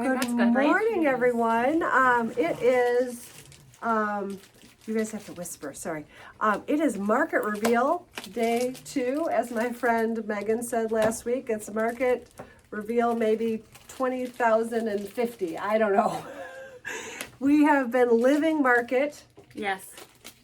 Good morning, everyone. It is, you guys have to whisper, sorry. It is market reveal day 2, as my friend Megan said last week. It's market reveal maybe 20,050, I don't know. We have been living market. Yes.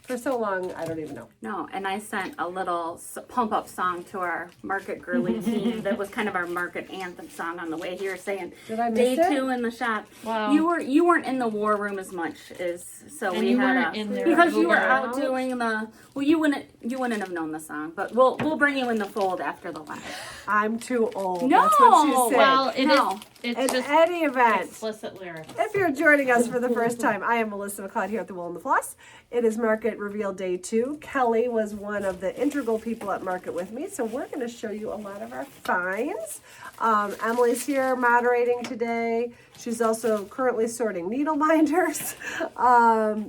For so long, I don't even know. No, and I sent a little pump up song to our market girly team that was kind of our market anthem song on the way here, saying Did I miss day it? 2 in the shop. Wow. You weren't in the war room as much as so And we you had weren't in there because you were either. out doing the you wouldn't have known the song, but we'll bring you in the fold after the live. I'm too old. No, That's what she said. Well, No. it's In just any event, explicit lyrics. if you're joining us for the first time, I am Melissa McLeod here at the Wool and the Floss. It is Market Reveal Day 2. Kelly was one of the integral people at Market with me, so we're going to show you a lot of our finds. Emily's here moderating today. She's also currently sorting needle minders.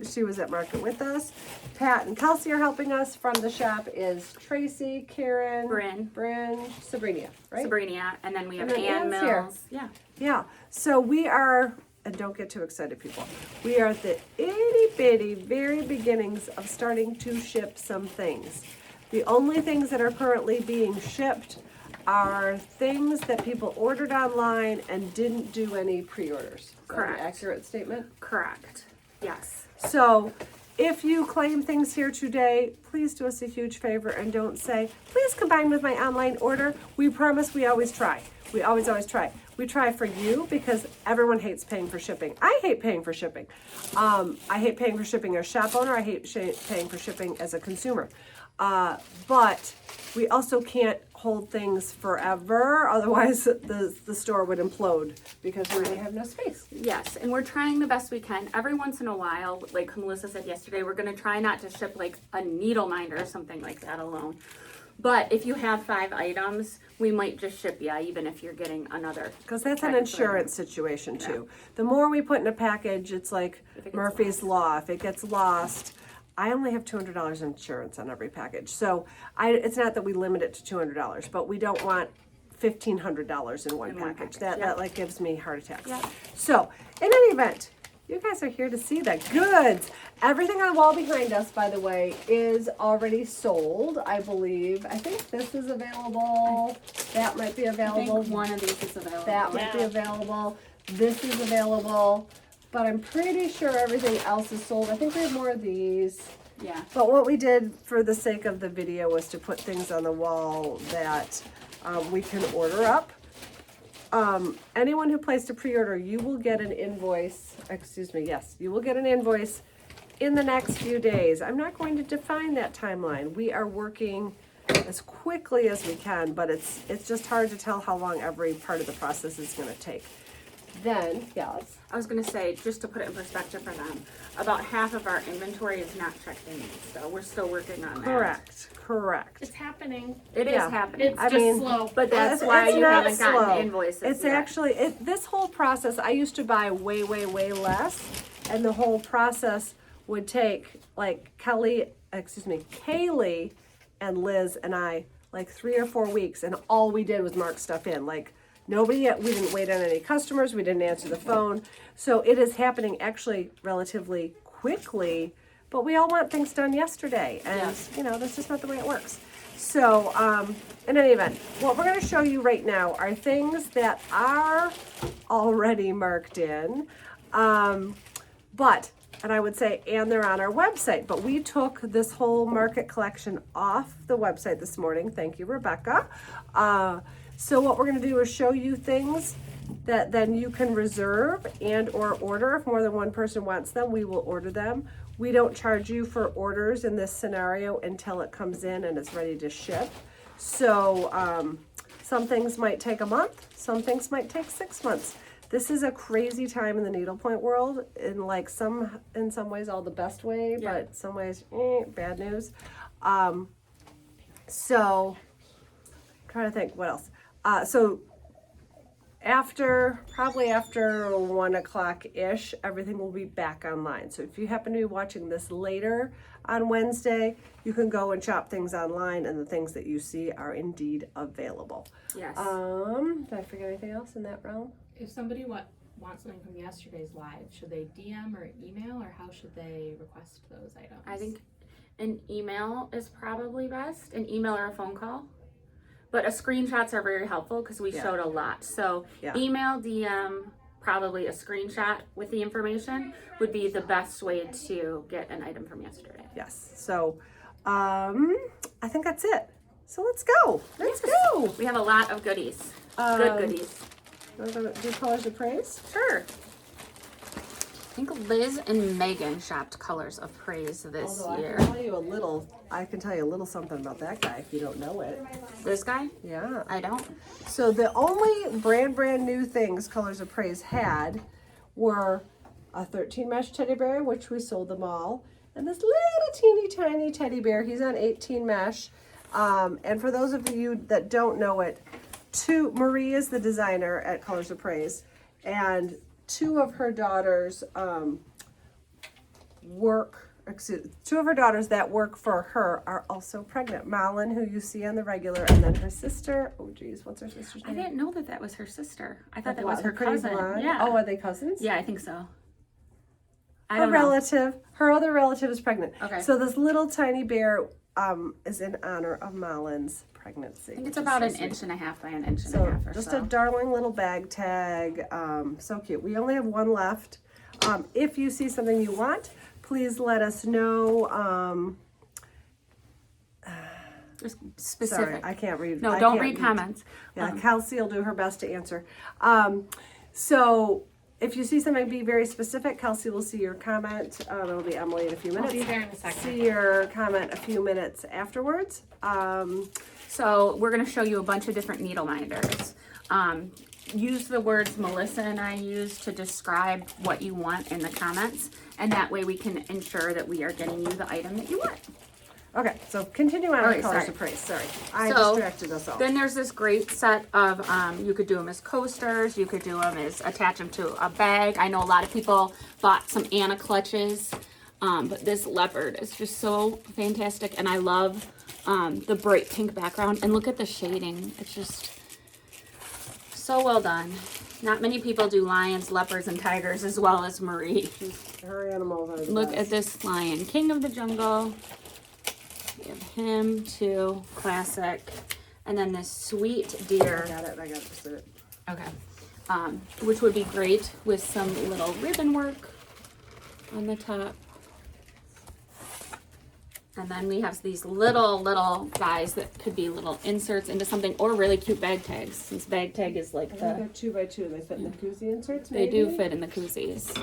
She was at Market with us. Pat and Kelsey are helping us. From the shop is Tracy, Karen, Bryn, Sabrina, right? Sabrina, and then we have And then Ann Ann's here. Mills. Yeah. Yeah, so we are, and don't get too excited, people. We are at the itty bitty very beginnings of starting to ship some things. The only things that are currently being shipped are things that people ordered online and didn't do any pre-orders. Is that Correct. an accurate statement? Correct. Yes. So if you claim things here today, please do us a huge favor and don't say, please combine with my online order. We promise we always try. We always try. We try for you because everyone hates paying for shipping. I hate paying for shipping. I hate paying for shipping as a shop owner. I hate paying for shipping as a consumer. But we also can't hold things forever. Otherwise, the store would implode because we have no space. Yes, and we're trying the best we can. Every once in a while, like Melissa said yesterday, we're going to try not to ship like a needle minder or something like that alone. But if you have 5 items, we might just ship you, even if you're getting another. Because that's an package insurance situation too. The more we put in a package, it's like If it gets Murphy's Law. If it gets lost, I only have $200 insurance on every package. So it's not that we limit it to $200, but we don't want $1,500 in one package. That like gives me heart attacks. Yeah. So in any event, you guys are here to see the goods. Everything on the wall behind us, by the way, is already sold, I believe. I think this is available. That might be I available. think one of these is available. That might be available. This is available. But I'm pretty sure everything else is sold. I think we have more of these. Yeah. But what we did for the sake of the video was to put things on the wall that we can order up. Anyone who placed a pre-order, you will get an invoice, you will get an invoice in the next few days. I'm not going to define that timeline. We are working as quickly as we can, but it's just hard to tell how long every part of the process is going to take. Then, yes. I was going to say, just to put it in perspective for them, about half of our inventory is not checked in, so we're still working on that. Correct. It's happening. It is Yeah. happening. It's just slow. But that's It's why you not haven't gotten slow. invoices It's yet. actually, this whole process, I used to buy way less, and the whole process would take, like, Kaylee and Liz and I, like 3 or 4 weeks, and all we did was mark stuff in. Like, we didn't wait on any customers, we didn't answer the phone. So it is happening actually relatively quickly, but we all want things done yesterday, and that's just not the way it works. So, in any event, what we're going to show you right now are things that are already marked in, and I would say, and they're on our website, but we took this whole market collection off the website this morning. Thank you, Rebecca. So what we're going to do is show you things that then you can reserve and or order. If more than one person wants them, we will order them. We don't charge you for orders in this scenario until it comes in and is ready to ship. So some things might take a month, some things might take 6 months. This is a crazy time in the needlepoint world, in some ways all the best way, but some ways bad news. So I'm trying to think what else. So probably after 1 o'clock-ish, everything will be back online. So if you happen to be watching this later on Wednesday, you can go and shop things online, and the things that you see are indeed available. Yes. Did I forget anything else in that realm? If somebody want something from yesterday's live, should they DM or email, or how should they request those items? I think an email is probably best, an email or a phone call. But screenshots are very helpful because we showed a lot. So email, DM, probably a screenshot with the information would be the best way to get an item from yesterday. Yes. So I think that's it. So let's go. Let's go. We have a lot of goodies. Good goodies. Want to do Colors of Praise? Sure. I think Liz and Megan shopped Colors of Praise this Although year. I can tell you a little something about that guy if you don't know it. This guy? Yeah. I don't. So the only brand new things Colors of Praise had were a 13 mesh teddy bear, which we sold them all, and this little teeny tiny teddy bear. He's on 18 mesh. And for those of you that don't know it, Marie is the designer at Colors of Praise, and two of her daughters two of her daughters that work for her are also pregnant. Malin, who you see on the regular, and then her sister. Oh, geez, what's her sister's I name? didn't know that was her sister. I thought that What, was her pretty cousin. blonde? Yeah. Oh, are they cousins? Yeah, I think so. I Her don't know. relative, her other relative is pregnant. Okay. So this little tiny bear is in honor of Malin's pregnancy. I think it's about an inch and a half by an inch and a So half or just so. a darling little bag tag. So cute. We only have one left. If you see something you want, please let us know. Just Sorry, specific. I can't read. No, I don't can't read comments. Yeah, Kelsey will do her best to answer. So if you see something, be very specific. Kelsey will see your comment. It'll be Emily in a few minutes. I'll be there in a second. See your comment a few minutes afterwards. So we're going to show you a bunch of different needle minders. Use the words Melissa and I use to describe what you want in the comments, and that way we can ensure that we are getting you the item that you want. Okay, so continue on Oh, with wait, Colors sorry. of Praise. Sorry, I So, distracted us all. Then there's this great set of, you could do them as coasters, you could do them as, attach them to a bag. I know a lot of people bought some Anna clutches, but this leopard is just so fantastic, and I love the bright pink background, and look at the shading. It's just so well done. Not many people do lions, leopards, and tigers as well as Marie. Her animals are the Look best. at this lion, King of the Jungle. We have him too, classic. And then this sweet deer. I got it. Just it. Okay. Which would be great with some little ribbon work on the top. And then we have these little guys that could be little inserts into something, or really cute bag tags. Since bag tag is like I think the, they're 2x2. They fit in the koozie inserts. they do fit in the koozies.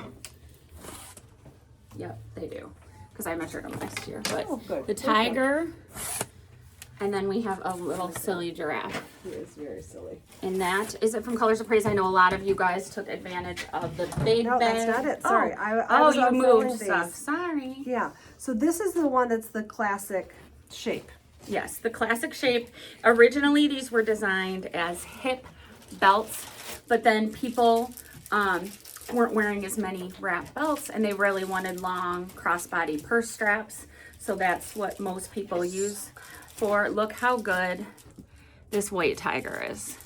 Yep, they do. Because I measured them last year. But Oh, good. the Good. tiger, and then we have a little silly giraffe. He is very silly. And that is it from Colors of Praise. I know a lot of you guys took advantage of the big No, bag. that's not it. Sorry. Oh, I was you unfolding moved these. stuff. Sorry. Yeah. So this is the one that's the classic shape. Yes, the classic shape. Originally, these were designed as hip belts, but then people weren't wearing as many wrap belts, and they really wanted long crossbody purse straps. So that's what most people use for. Look how good this white tiger is.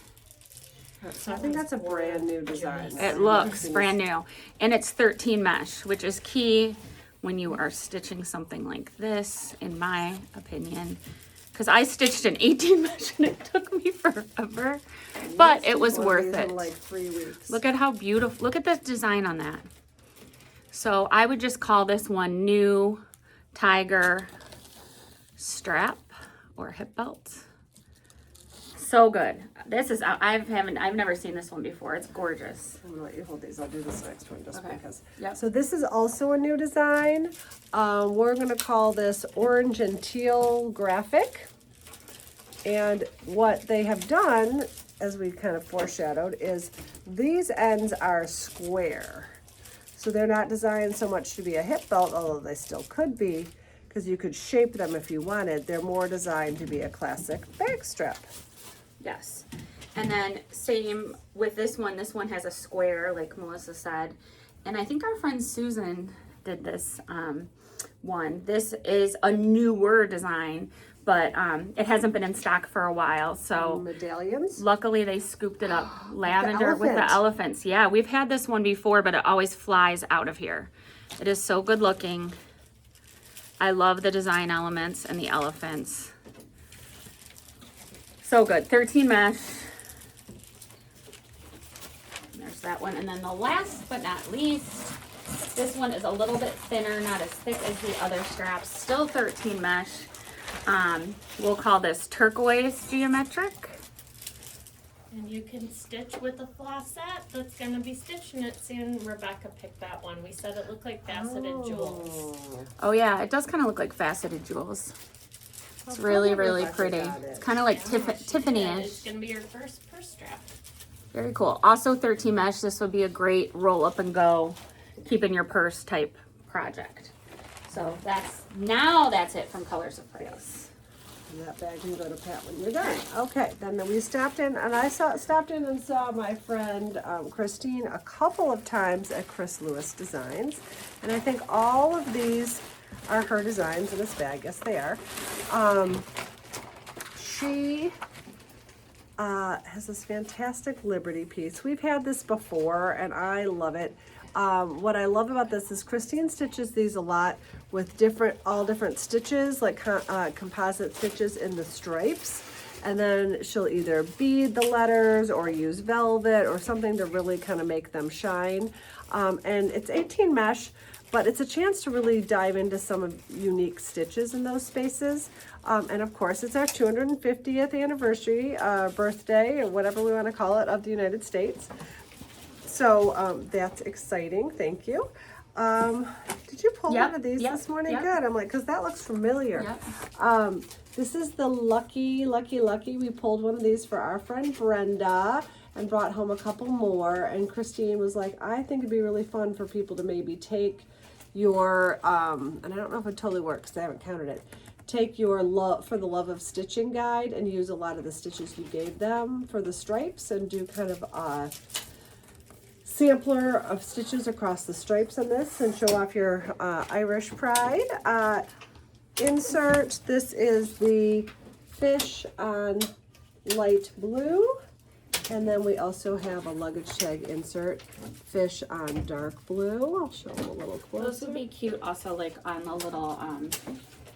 So I think that's a brand new design. It looks brand new, and it's 13 mesh, which is key when you are stitching something like this, in my opinion, because I stitched an 18 mesh and it took me forever, but it was One of worth these it. in like 3 weeks. Look at how beautiful, look at the design on that. So I would just call this one new tiger strap or hip belt. So good. This is, I've never seen this one before. It's gorgeous. I'm gonna let you hold these. I'll do this next one just Okay. because. Yep. So this is also a new design. We're gonna call this orange and teal graphic. And what they have done, as we kind of foreshadowed, is these ends are square. So they're not designed so much to be a hip belt, although they still could be, because you could shape them if you wanted. They're more designed to be a classic bag strap. Yes. And then same with this one. This one has a square, like Melissa said. And I think our friend Susan did this one. This is a newer design, but it hasn't been in stock for a while. So Medallions. luckily they scooped it up. Lavender with the elephant. elephants. Yeah, we've had this one before, but it always flies out of here. It is so good looking. I love the design elements and the elephants. So good. 13 mesh. And there's that one. And then the last but not least, this one is a little bit thinner, not as thick as the other straps. Still 13 mesh. We'll call this turquoise geometric. And you can stitch with a flossette that's going to be stitching it soon. Rebecca picked that one. We said it looked like faceted jewels. Oh yeah, it does kind of look like faceted jewels. It's really, really pretty. It's kind of like Tiffany-ish. It's going to be your first purse strap. Very cool. Also 13 mesh. This would be a great roll up and go, keep in your purse type project. So that's it from Colors of Praise. And that bag can go to Pat when you're done. Okay, then we stopped in, and I stopped in and saw my friend Christine a couple of times at Chris Lewis Designs, and I think all of these are her designs in this bag. Yes, they are. She has this fantastic Liberty piece. We've had this before, and I love it. What I love about this is Christine stitches these a lot with all different stitches, like composite stitches in the stripes. And then she'll either bead the letters or use velvet or something to really kind of make them shine. And it's 18 mesh, but it's a chance to really dive into some unique stitches in those spaces. And of course, it's our 250th anniversary, birthday, or whatever we want to call it, of the United States. So that's exciting. Thank you. Did you pull one of these this morning? Yep. Good. I'm like, because that looks familiar. Yep. This is the Lucky. We pulled one of these for our friend Brenda and brought home a couple more. And Christine was like, I think it'd be really fun for people to maybe take your, and I don't know if it totally works, I haven't counted it. Take your For the Love of Stitching guide and use a lot of the stitches you gave them for the stripes and do kind of a sampler of stitches across the stripes on this and show off your Irish pride. Insert, this is the fish on light blue, and then we also have a luggage tag insert, fish on dark blue. I'll show them a little closer. Those would be cute also like on the little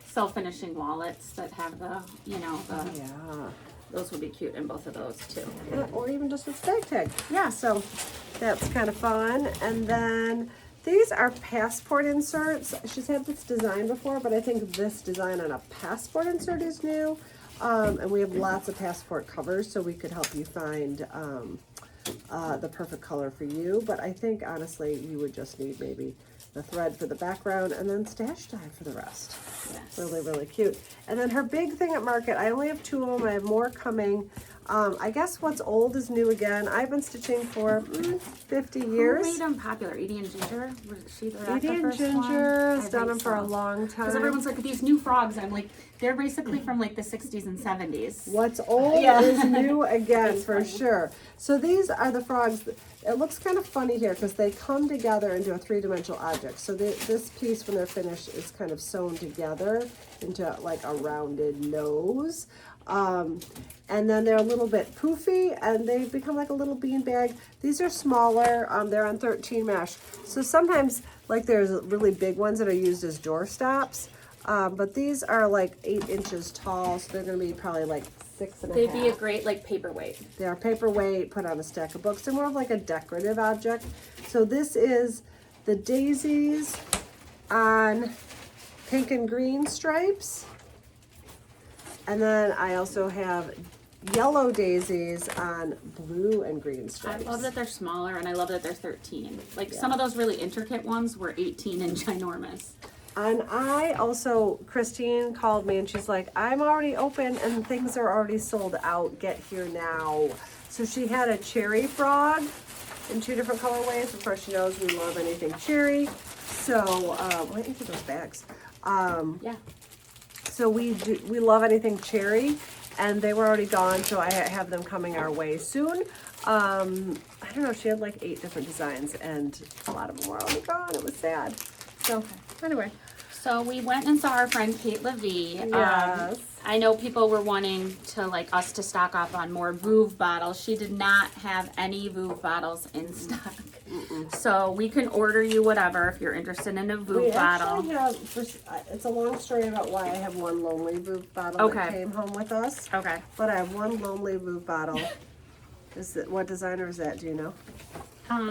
self-finishing wallets that have the, Yeah. those would be cute in both of those too. Yeah, or even just a tag tag. Yeah, so that's kind of fun. And then these are passport inserts. She's had this design before, but I think this design on a passport insert is new. And we have lots of passport covers, so we could help you find the perfect color for you. But I think, honestly, you would just need maybe the thread for the background and then stash dye for the rest. Yes. Really, really cute. And then her big thing at Market, I only have 2 of them. I have more coming. I guess what's old is new again. I've been stitching for 50 years. Who made them popular? Edie and Ginger? Was she the Edie and first Ginger one? has done them for a long time. Because everyone's like, these new frogs. I'm like, they're basically from like the 60s and 70s. What's old is new again, for sure. So these are the frogs. It looks kind of funny here because they come together into a 3-dimensional object. So this piece, when they're finished, is kind of sewn together into like a rounded nose. And then they're a little bit poofy and they become like a little bean bag. These are smaller. They're on 13 mesh. So sometimes like there's really big ones that are used as door stops. But these are like 8 inches tall. So they're going to be probably like 6.5. They'd be a great like paperweight. They are paperweight, put on a stack of books. They're more of like a decorative object. So this is the daisies on pink and green stripes. And then I also have yellow daisies on blue and green stripes. I love that they're smaller and I love that they're 13. Like some of those really intricate ones were 18 and ginormous. And I also, Christine called me and she's like, I'm already open and things are already sold out. Get here now. So she had a cherry frog in 2 different colorways. Of course, she knows we love anything cherry. So, why don't you take those bags? Yeah. So we love anything cherry, and they were already gone, so I have them coming our way soon. I don't know, she had like 8 different designs, and a lot of them were already gone. It was sad. So anyway, So we went and saw our friend Kate Levy. yes. I know people were wanting to like us to stock up on more Vouv bottles. She did not have any Vouv bottles in stock. So we can order you whatever if you're interested in a We Vouv bottle. actually have, it's a long story about why I have one Lonely Vouv bottle Okay. that came home with us. Okay. But I have one Lonely Vouv bottle. What designer is that? Do you know?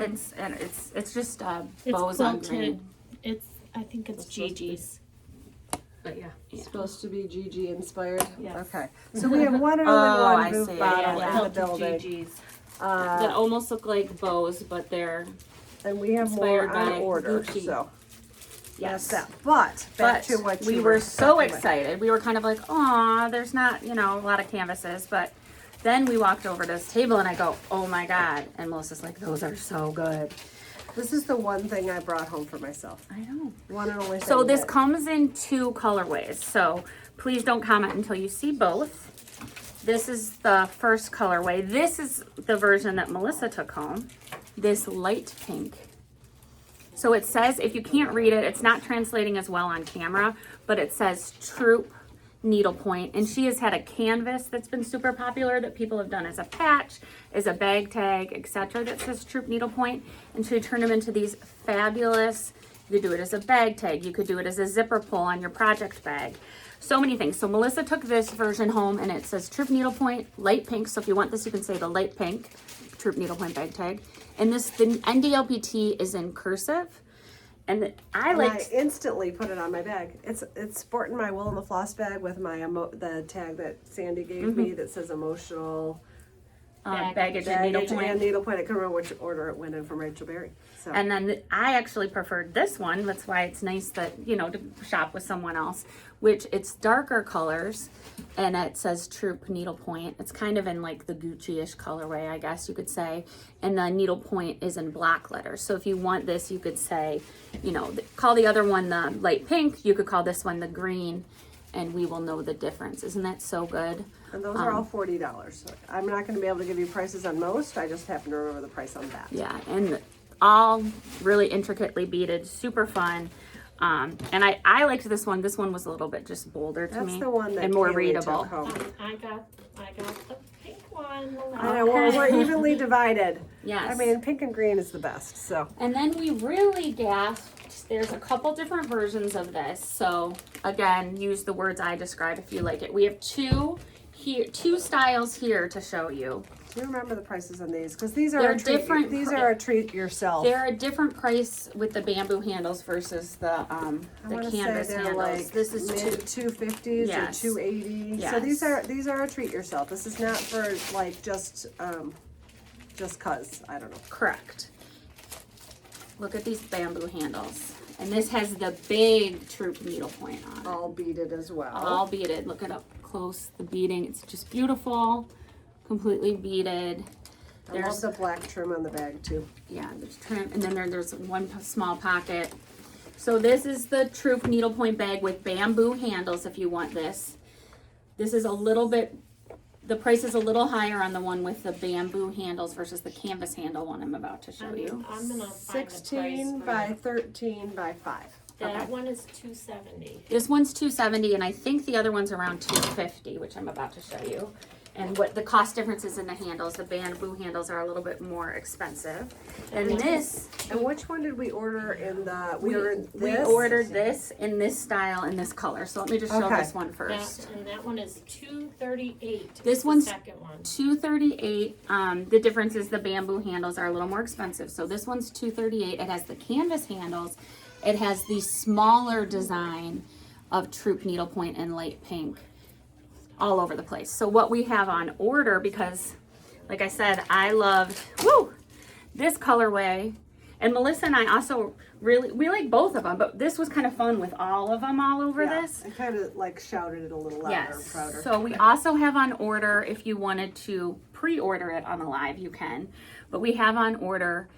It's just It's bows on quilted. green. I think it's It's supposed to be- Gigi's. But yeah. It's supposed to be GG inspired. Yes. Okay. So we have one and Oh, only one I Vouv see. bottle Yeah, in the building. GG's. That almost look like bows, but they're And we have more inspired on by order. Gucci. So yes. that's that. But back But to what we you were so talking about. excited. We were kind of like, "Aw, there's not, a lot of canvases." But then we walked over to this table and I go, "Oh my God!" And Melissa's like, "Those are so good." This is the one thing I brought home for myself. I know. One and only thing. So this that- comes in 2 colorways. So please don't comment until you see both. This is the first colorway. This is the version that Melissa took home. This light pink. So it says, if you can't read it, it's not translating as well on camera, but it says Troop Needlepoint. And she has had a canvas that's been super popular that people have done as a patch, as a bag tag, etc. that says Troop Needlepoint. And she turned them into these fabulous, you could do it as a bag tag, you could do it as a zipper pull on your project bag. So many things. So Melissa took this version home and it says Troop Needlepoint, light pink. So if you want this, you can say the light pink Troop Needlepoint bag tag. And this, the NDLPT is in cursive. And I And like, I instantly put it on my bag. It's sporting my Will and the Floss bag with my the tag that Sandy gave me that says emotional baggage and baggage needlepoint. and needlepoint. I couldn't remember which order it went in from Rachel Berry. So And then I actually preferred this one. That's why it's nice that, to shop with someone else, which it's darker colors and it says Troop Needlepoint. It's kind of in like the Gucci-ish colorway, I guess you could say. And the needlepoint is in black letters. So if you want this, you could say, call the other one the light pink. You could call this one the green and we will know the difference. Isn't that so good? and those are all $40. So I'm not going to be able to give you prices on most. I just happen to remember the price on that. Yeah, and all really intricately beaded, super fun. And I liked this one. This one was a little bit just bolder to me. That's the one that and more Kaylee readable. took home. I got the pink one. I know we're evenly divided. Yes. I mean, pink and green is the best. So And then we really gasped. There's a couple different versions of this. So again, use the words I described if you like it. We have two styles here to show you. do you remember the prices on these? Because these are They're a treat. different These pri- are a treat yourself. They're a different price with the bamboo handles versus the I want to canvas say they're handles. like This is mid 250s Yes. or 280. So Yes. these are a treat yourself. This is not for like just cause. I don't know. correct. Look at these bamboo handles. And this has the big Troop needlepoint on it. All beaded as well. All beaded. Look it up close. The beading. It's just beautiful. Completely beaded. I love the black trim on the bag too. Yeah, there's trim, and then there's one small pocket. So this is the Troop needlepoint bag with bamboo handles if you want this. This is a little bit, the price is a little higher on the one with the bamboo handles versus the canvas handle one I'm about to show you. I'm gonna find the 16 price by 13 by 5. for that okay. one is $270. This one's $270 and I think the other one's around $250, which I'm about to show you. And what the cost difference is in the handles, the bamboo handles are a little bit more expensive. And this, And which one did we order in the? we this? ordered this in this style, in this color. So let me just show Okay. this one first. That one is $238. This the one's second one. $238. The difference is the bamboo handles are a little more expensive. So this one's $238. It has the canvas handles. It has the smaller design of Troop needlepoint and light pink all over the place. So what we have on order, because like I said, I loved this colorway. And Melissa and I also we like both of them, but this was kind of fun with all of them all over this. I kind of like shouted it a little louder and Yes. prouder. So we also have on order, if you wanted to pre-order it on the live, you can. But we have on order,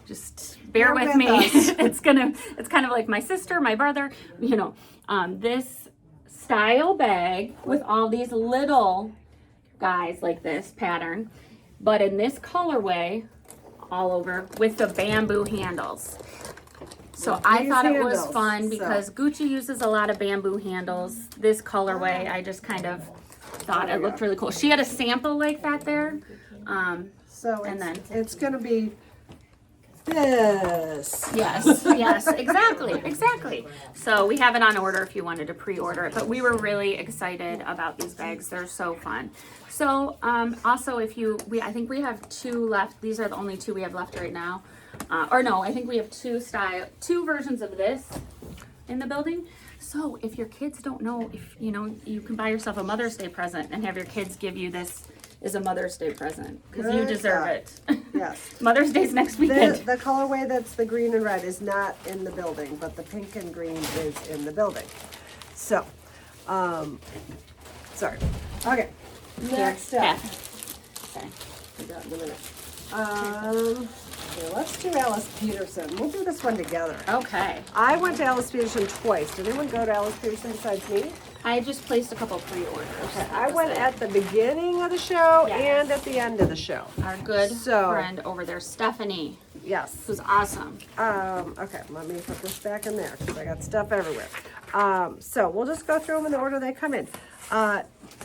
just bear Bear with with me. us. It's kind of like my sister, my brother, this style bag with all these little guys like this pattern, but in this colorway all over with the bamboo handles. So with I these thought it was handles. fun So- because Gucci uses a lot of bamboo handles. This colorway, I just kind of thought it looked really cool. She had a sample like that there. So And it's gonna be this. Yes, exactly. So we have it on order if you wanted to pre-order it, but we were really excited about these bags. They're so fun. So also I think we have 2 left. These are the only 2 we have left right now. Or no, I think we have 2 versions of this in the building. So if your kids don't know, if you can buy yourself a Mother's Day present and have your kids give you this as a Mother's Day present because you Good deserve job. it. Yes. Mother's Day's next weekend. The colorway that's the green and red is not in the building, but the pink and green is in the building. So, sorry. Okay. Next up. Okay. We got in a minute. Okay, let's do Alice Peterson. We'll do this one together. Okay. I went to Alice Peterson twice. Did anyone go to Alice Peterson besides me? I just placed a couple pre-orders. Okay, I went at the beginning of the show Yes. and at the end of the show. Our good So- friend over there, Stephanie, Yes. who's awesome. Okay, let me put this back in there because I got stuff everywhere. So we'll just go through them in the order they come in.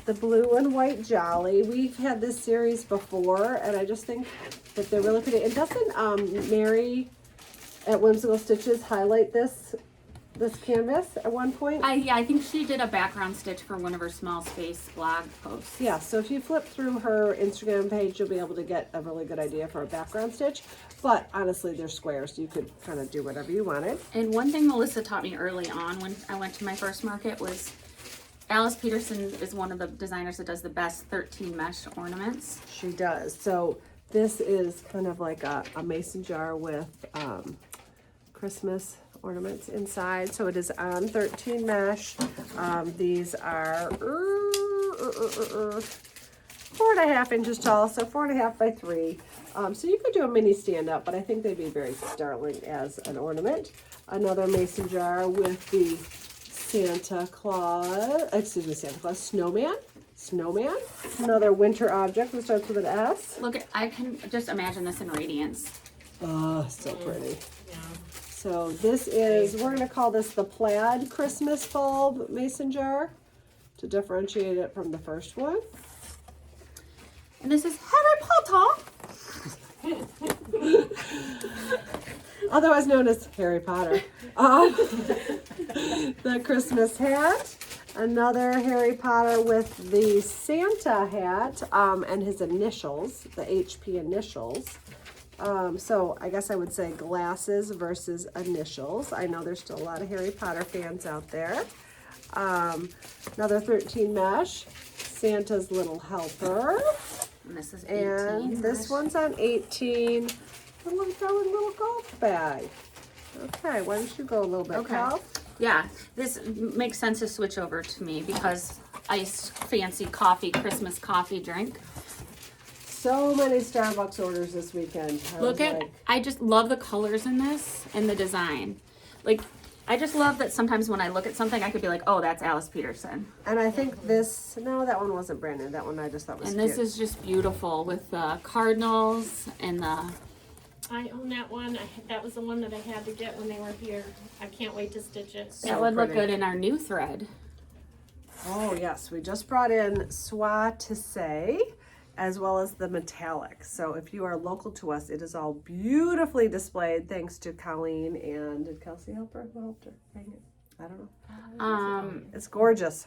The blue and white Jolly. We've had this series before, and I just think that they're really pretty. And doesn't Mary at Whimsical Stitches highlight this canvas at one point? I think she did a background stitch for one of her small space blog posts. Yeah, so if you flip through her Instagram page, you'll be able to get a really good idea for a background stitch. But honestly, they're squares, so you could kind of do whatever you wanted. And one thing Melissa taught me early on when I went to my first market was Alice Peterson is one of the designers that does the best 13 mesh ornaments. She does. So this is kind of like a mason jar with Christmas ornaments inside. So it is on 13 mesh. These are 4.5 inches tall, so 4.5 by 3. So you could do a mini stand up, but I think they'd be very startling as an ornament. Another mason jar with the Santa Claus, snowman. Another winter object that starts with an S. Look, I can just imagine this in radiance. Oh, so pretty. Yeah. So this is, we're gonna call this the plaid Christmas bulb mason jar to differentiate it from the first one. And this is Harry Potter. Otherwise known as Harry Potter. The Christmas hat. Another Harry Potter with the Santa hat and his initials, the HP initials. So I guess I would say glasses versus initials. I know there's still a lot of Harry Potter fans out there. Another 13 mesh, Santa's Little Helper. And this is 18. And this one's on 18. A little golf bag. Okay, why don't you go a little bit, Okay. Cal? Yeah, this makes sense to switch over to me because iced fancy coffee, Christmas coffee drink. So many Starbucks orders this weekend. I just love the colors in this and the design. Like, I just love that sometimes when I look at something, I could be like, oh, that's Alice Peterson. And I think no, that one wasn't brand new. That one I just thought was And cute. this is just beautiful with the cardinals and the... I own that one. That was the one that I had to get when they were here. I can't wait to stitch it. That would look pretty. good in our new thread. Oh, yes. We just brought in Schwarz Tissé as well as the metallic. So if you are local to us, it is all beautifully displayed thanks to Colleen and did Kelsey help her? Who helped her hang it? I don't know. It's gorgeous.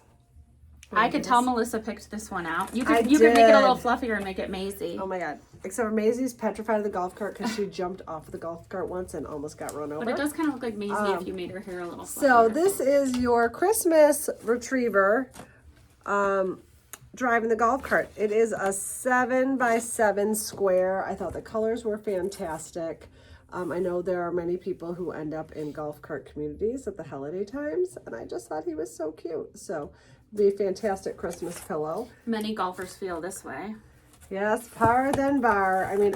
I could tell Melissa picked this one out. You I could make it a little did. fluffier and make it Maisie. Oh my God. Except for Maisie's petrified of the golf cart because she jumped off the golf cart once and almost got run over. But it does kind of look like Maisie if you made her hair a little fluffier. So this is your Christmas retriever driving the golf cart. It is a 7x7 square. I thought the colors were fantastic. I know there are many people who end up in golf cart communities at the holiday times, and I just thought he was so cute. So be a fantastic Christmas pillow. Many golfers feel this way. Yes, par then bar. I mean,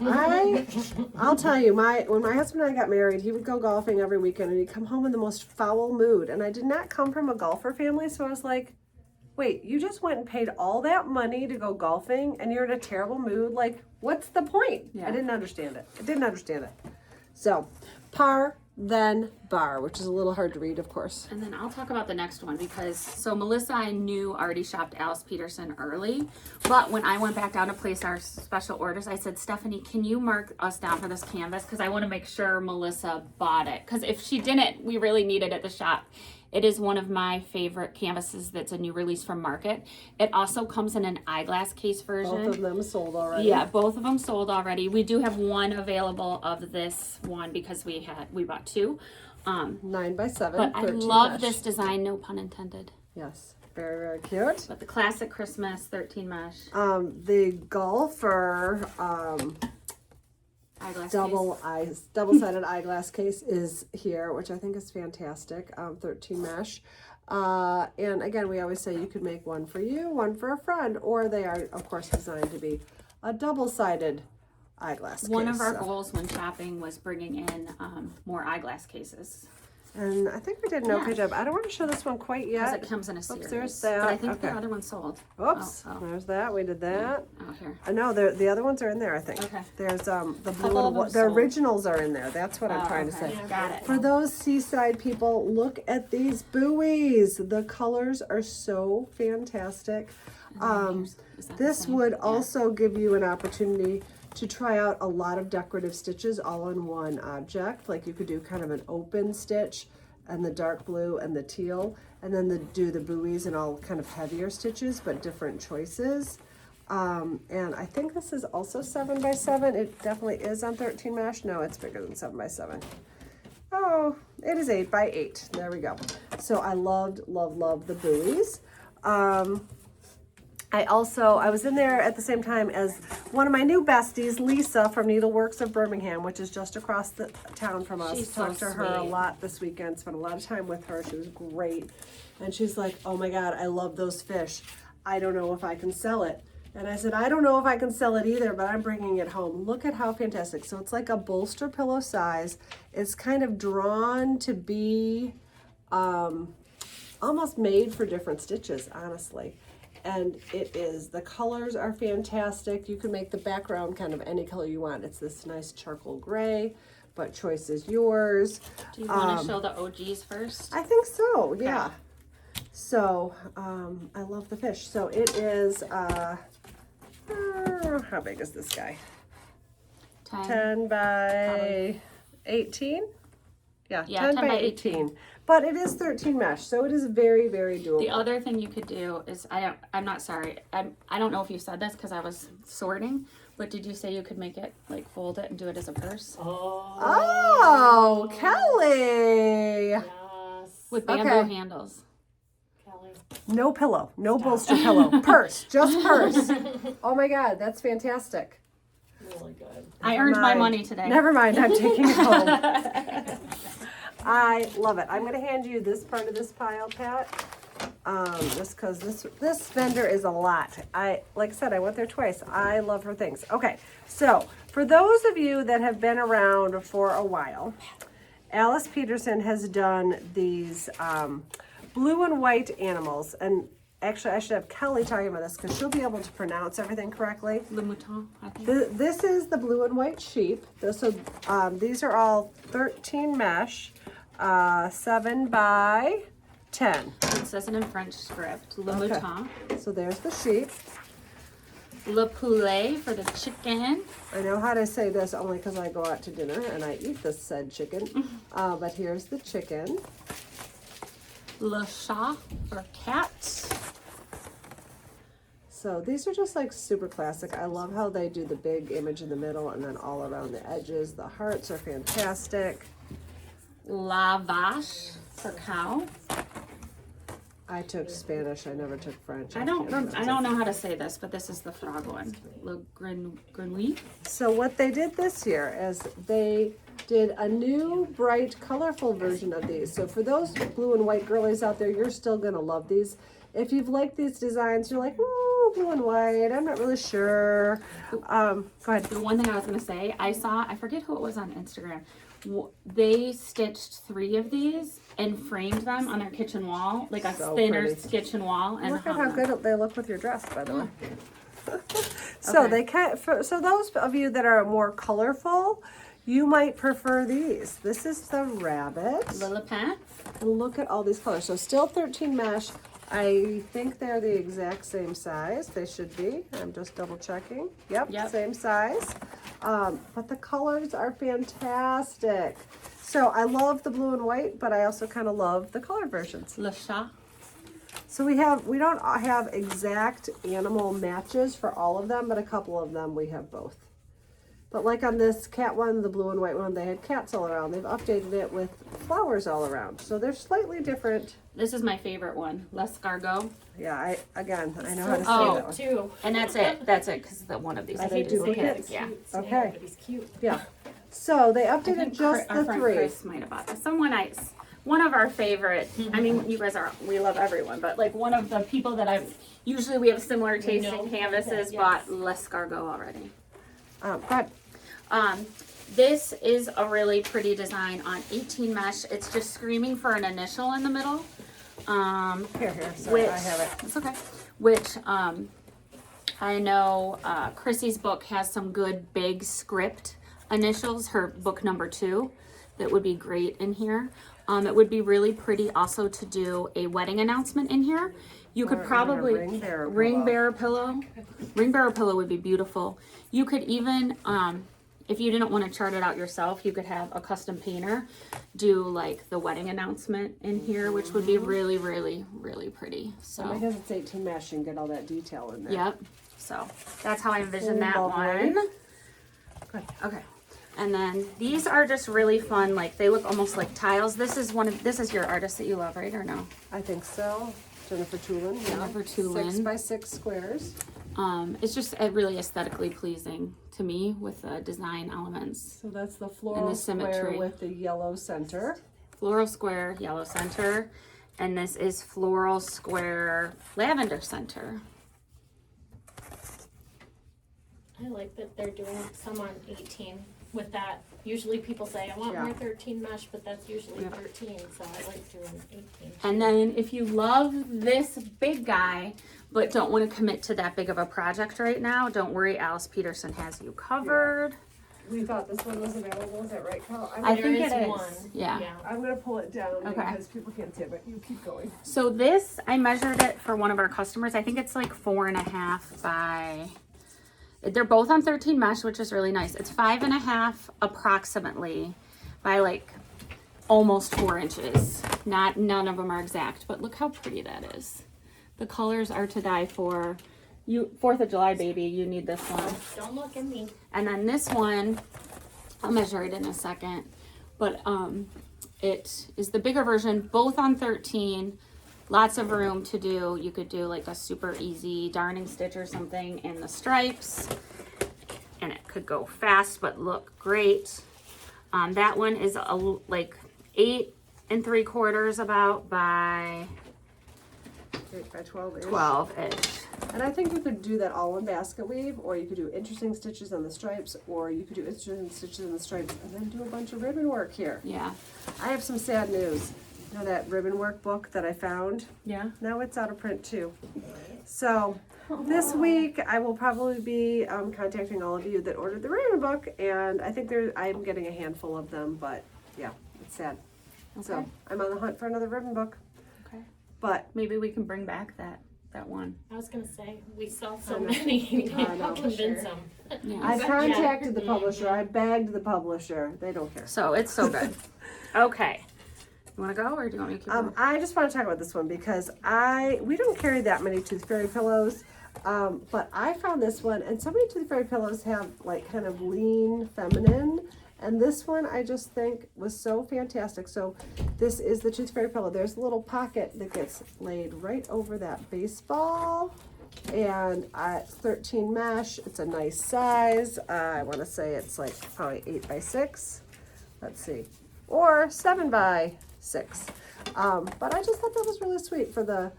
I'll tell you, when my husband and I got married, he would go golfing every weekend and he'd come home in the most foul mood. And I did not come from a golfer family, so I was like, wait, you just went and paid all that money to go golfing and you're in a terrible mood? Like, what's the point? Yeah. I didn't understand it. So, par then bar, which is a little hard to read, of course. And then I'll talk about the next one because, so Melissa, I knew already shopped Alice Peterson early, but when I went back down to place our special orders, I said, Stephanie, can you mark us down for this canvas? Because I want to make sure Melissa bought it. Because if she didn't, we really need it at the shop. It is one of my favorite canvases that's a new release from Market. It also comes in an eyeglass case version. Both of them sold already. Yeah, both of them sold already. We do have one available of this one because we bought two. 9 by 7. But I 13 love mesh. this design, no pun intended. Yes, very, very cute. But the classic Christmas 13 mesh The golfer eyeglass case. double-sided eyeglass case is here, which I think is fantastic. 13 mesh. And again, we always say you could make one for you, one for a friend, or they are, of course, designed to be a double-sided eyeglass One case. of our goals when shopping was bringing in more eyeglass cases. And I think we did an okay Yeah. job. I don't want to show this one quite Because yet. it comes in a series. there's that. But I think Okay. the other one sold. Oops, Oh, there's that. We did that. oh here. No, the other ones are in there, I think. Okay. There's the Couple blue of and them the sold. originals are in there. That's what I'm Oh, trying to okay. say. Got it. For those seaside people, look at these buoys. The colors are so fantastic. Is that the This same? would Yeah. also give you an opportunity to try out a lot of decorative stitches all in one object. Like you could do kind of an open stitch and the dark blue and the teal, and then do the buoys and all kind of heavier stitches, but different choices. And I think this is also 7 by 7. It definitely is on 13 mesh. No, it's bigger than 7 by 7. Oh, it is 8 by 8. There we go. So I loved the buoys. I was in there at the same time as one of my new besties, Lisa from Needleworks of Birmingham, which is just across the town from us. She's so Talked to her a sweet. lot this weekend, spent a lot of time with her. She was great. And she's like, oh my God, I love those fish. I don't know if I can sell it. And I said, I don't know if I can sell it either, but I'm bringing it home. Look at how fantastic. So it's like a bolster pillow size. It's kind of drawn to be almost made for different stitches, honestly. And it is, the colors are fantastic. You can make the background kind of any color you want. It's this nice charcoal gray, but choice is yours. Do you want to show the OGs first? I think so, yeah. So, I love the fish. So it is, how big is this guy? 10 by 18? Yeah, Yeah, 10 10 by by 18. But it is 13 mesh, so it is very, very doable. The other thing you could do is I don't know if you said this because I was sorting, but did you say you could make it like fold it and do it as a purse Oh, Kelly! Yes. with bamboo Okay. handles? Kelly. No pillow, no bolster pillow. Purse, just purse. Oh my God, that's fantastic. Really good. I earned my mind. money today. Never mind, I'm taking it home. I love it. I'm going to hand you this part of this pile, Pat. Just because this vendor is a lot. Like I said, I went there twice. I love her things. Okay, so for those of you that have been around for a while, Alice Peterson has done these blue and white animals. And actually, I should have Kelly talking about this because she'll be able to pronounce everything correctly. Le Mouton, I think. This is the blue and white sheep. So these are all 13 mesh, 7 by 10. It says it in French script. Le Okay. Mouton. So there's the sheep. Le Poulet for the chicken. I know how to say this only because I go out to dinner and I eat this said chicken. But here's the chicken. Le Chat for cat. So these are just like super classic. I love how they do the big image in the middle and then all around the edges. The hearts are fantastic. La Vache for cow. I took Spanish. I never took French. I don't know how to say this, but this is the frog one. Le Grenouille. So what they did this year is they did a new bright colorful version of these. So for those blue and white girlies out there, you're still gonna love these. If you've liked these designs, you're like, ooh, blue and white, I'm not really sure. Go ahead. The one thing I was gonna say, I forget who it was on Instagram. They stitched 3 of these and framed them on their kitchen wall, like a So thinner pretty. kitchen wall, and Look at hung how them. good they look with your dress, by the way. So Okay. they can. So those of you that are more colorful, You might prefer these. This is the rabbit. Lilliput. And look at all these colors. So still 13 mesh. I think they're the exact same size. They should be. I'm just double checking. Yep. Same size. But the colors are fantastic. So I love the blue and white, but I also kind of love the colored versions. Le chat. So we don't have exact animal matches for all of them, but a couple of them we have both. But like on this cat one, the blue and white one, they had cats all around. They've updated it with flowers all around. So they're slightly different. This is my favorite one, L'escargot. Yeah, I know how to say Oh. that one. Too. And that's it. That's it, because one of these. Are is they hate to say duplicates? it, Yeah. cute, Okay. but he's cute. Yeah. So they I updated think just our the friend 3. Chris might have bought this. One of our favorite. I mean, you guys we love everyone, but like one of the people that usually we have similar taste know. in canvases Yes. bought L'escargot already. But This is a really pretty design on 18 mesh. It's just screaming for an initial in the middle. here, sorry, Which, I have it. It's okay. Which I know Chrissy's book has some good big script initials, her book number 2, that would be great in here. It would be really pretty also to do a wedding announcement in here. You could Or even a probably ring bearer pillow. Ring bearer pillow would be beautiful. You could even if you didn't want to chart it out yourself, you could have a custom painter do like the wedding announcement in here, which would be really, really, really pretty. So Because it's 18 mesh, you can get all that detail in there. yep. So that's how I envision that Lovely. one. Good. Okay. And then these are just really fun. Like they look almost like tiles. This is your artist that you love, right? Or no? I think so. Jennifer Tulin. Yeah. Jennifer Tulin. 6 by 6 squares. It's just really aesthetically pleasing to me with the design elements. So that's the floral the square symmetry. with the yellow center. Floral square, yellow center. And this is floral square, lavender center. I like that they're doing some on 18 with that. Usually people say, I want Yeah. more 13 mesh, but that's usually Yeah. 13, so I like doing 18. And then if you love this big guy, but don't want to commit to that big of a project right now, don't worry, Alice Peterson has you covered. We thought this one was available. Is that right, Carl? I think There it is. one. Yeah. I'm going to pull it down Okay. because people can't see it, but you keep going. So this, I measured it for one of our customers. I think it's like 4.5 by, they're both on 13 mesh, which is really nice. It's 5.5 approximately by like almost 4 inches. None of them are exact, but look how pretty that is. The colors are to die for. You 4th of July, baby, you need this one. Don't look at me. And then this one, I'll measure it in a second, but it is the bigger version, both on 13. Lots of room to do. You could do like a super easy darning stitch or something in the stripes, and it could go fast but look great. That one is like 8 3/4 about by 8 by 12 -ish. 12-ish. And I think you could do that all in basket weave, or you could do interesting stitches on the stripes, or you could do interesting stitches on the stripes and then do a bunch of ribbon work here. Yeah. I have some sad news. You know that ribbon work book that I found? Yeah. Now it's out of print too. So this week I will probably be contacting all of you that ordered the ribbon book, and I think I'm getting a handful of them, but yeah, it's sad. So Okay. I'm on the hunt for another ribbon book. Okay. But Maybe we can bring back that one. I was going to say, we sell so I know. many. I know. Convince them. Yeah. I Yeah. contacted the publisher. I begged the publisher. They don't care. So it's so good. Okay. You want to go, or do you want me to keep going? I just want to talk about this one because we don't carry that many Tooth Fairy pillows, but I found this one, and so many Tooth Fairy pillows have like kind of lean feminine, and this one I just think was so fantastic. So this is the Tooth Fairy pillow. There's a little pocket that gets laid right over that baseball, and it's 13 mesh. It's a nice size. I want to say it's like probably 8 by 6. Let's see, or 7 by 6. But I just thought that was really sweet for the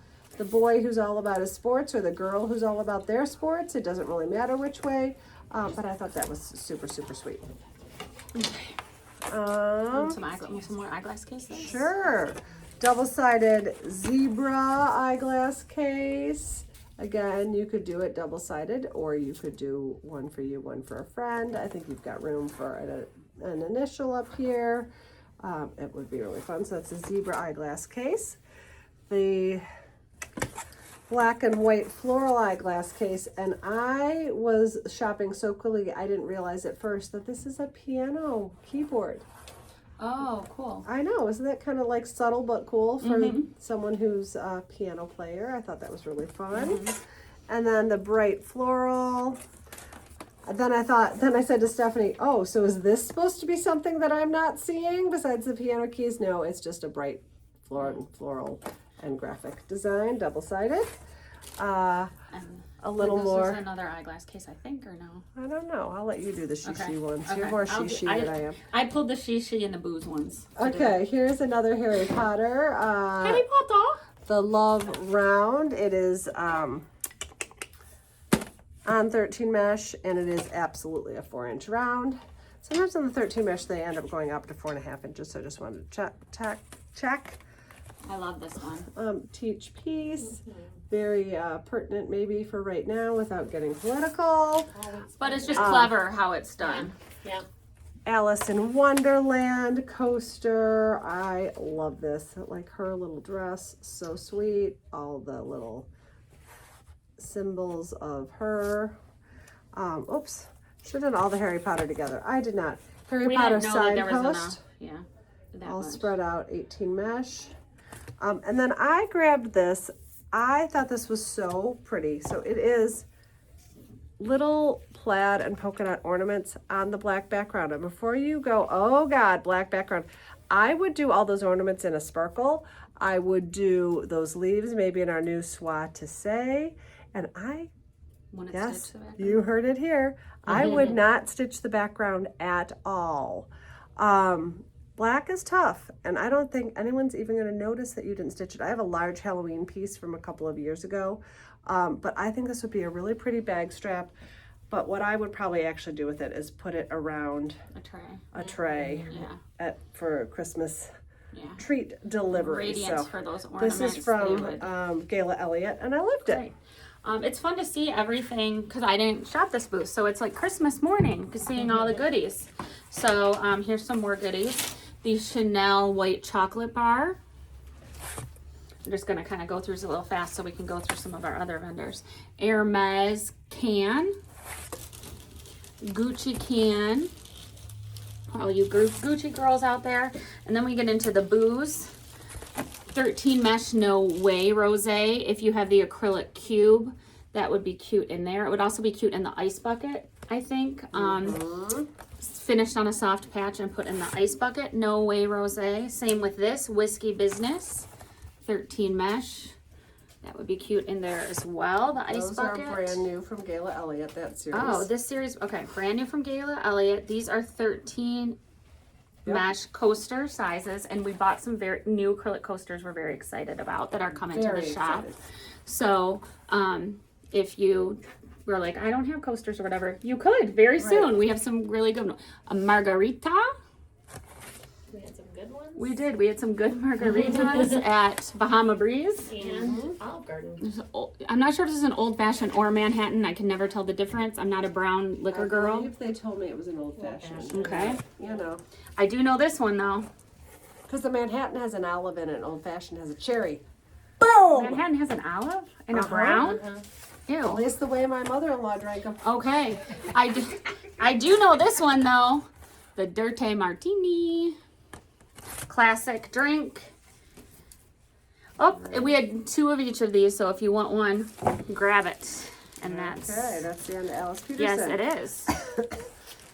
boy who's all about his sports, or the girl who's all about their sports. It doesn't really matter which way. But I thought that was super, super sweet. Some more eyeglass cases? Sure. Double-sided zebra eyeglass case. Again, you could do it double-sided, or you could do one for you, one for a friend. I think you've got room for an initial up here. It would be really fun. So that's a zebra eyeglass case. The black and white floral eyeglass case, and I was shopping so quickly I didn't realize at first that this is a piano keyboard. Oh, cool. I know, isn't that kind of like subtle but cool for someone who's a piano player? I thought that was really fun. And then the bright floral. Then I said to Stephanie, oh, so is this supposed to be something that I'm not seeing besides the piano keys? No, it's just a bright floral and graphic design, double-sided. A little more. This is another eyeglass case, I think, or no? I don't know. I'll let you do the shishi Okay. ones. Okay. You're more I'll shishi do- than I am. I pulled the shishi and the booze ones. Okay, here's another Harry Potter. Harry Potter. The Love Round. It is on 13 mesh, and it is absolutely a 4-inch round. Sometimes on the 13 mesh they end up going up to 4.5 inches, so I just wanted to check. I love this one. Teach piece. Very pertinent maybe for right now without getting political. But it's just clever how it's done. Yeah. Alice in Wonderland coaster. I love this. Like her little dress, so sweet. All the little symbols of her. Oops, should have done all the Harry Potter together. I did not. Harry Potter didn't know that there was signpost. enough. Yeah. That All much. spread out 18 mesh. And then I grabbed this. I thought this was so pretty. So it is little plaid and polka dot ornaments on the black background. And before you go, oh God, black background, I would do all those ornaments in a sparkle. I would do those leaves maybe in our new soie tissé. And When it's yes, stitched to that. you heard it here. I would not stitch the background at all. Black is tough, and I don't think anyone's even going to notice that you didn't stitch it. I have a large Halloween piece from a couple of years ago, but I think this would be a really pretty bag strap. But what I would probably actually do with it is put it around A tray. a tray Yeah. for Christmas Yeah. treat delivery. Radiance So for those ornaments. this is they from would- Gayla Elliott, and I loved it. Right. It's fun to see everything because I didn't shop this booth, so it's like Christmas morning, seeing all the goodies. So here's some more goodies. The Chanel white chocolate bar. I'm just gonna kind of go through this a little fast so we can go through some of our other vendors. Hermes can, Gucci can. All you Gucci girls out there, and then we get into the booze. 13 mesh no way rosé. If you have the acrylic cube, that would be cute in there. It would also be cute in the ice bucket, I think. Finished on a soft patch and put in the ice bucket. No way rosé. Same with this whiskey business. 13 mesh. That would be cute in there as well. The ice Those bucket. are brand new from Gayla Elliott, that series. Oh, this series. Okay, brand new from Gayla Elliott. These are 13 Yep. mesh coaster sizes, and we bought some very new acrylic coasters we're very excited about that are coming to Very the shop. excited. So if you were like, I don't have coasters or whatever, you could very soon. We have some really good ones. A margarita. We had some good ones. We did. We had some good margaritas at Bahama Breeze. And Olive Garden. I'm not sure if this is an old fashioned or Manhattan. I can never tell the difference. I'm not a brown liquor I girl. believe they told me it was an old fashioned. Okay. You know, I do know this one though. because the Manhattan has an olive in it, and old fashioned has a cherry. Boom! Manhattan has an olive and a Uh-huh. brown. At Ew. least the way my mother-in-law drank them. Okay. I do know this one though. The Dirty Martini. Classic drink. Oh, we had 2 of each of these, so if you want one, grab it. And that's Okay, that's the end of Alice Peterson. yes, it is.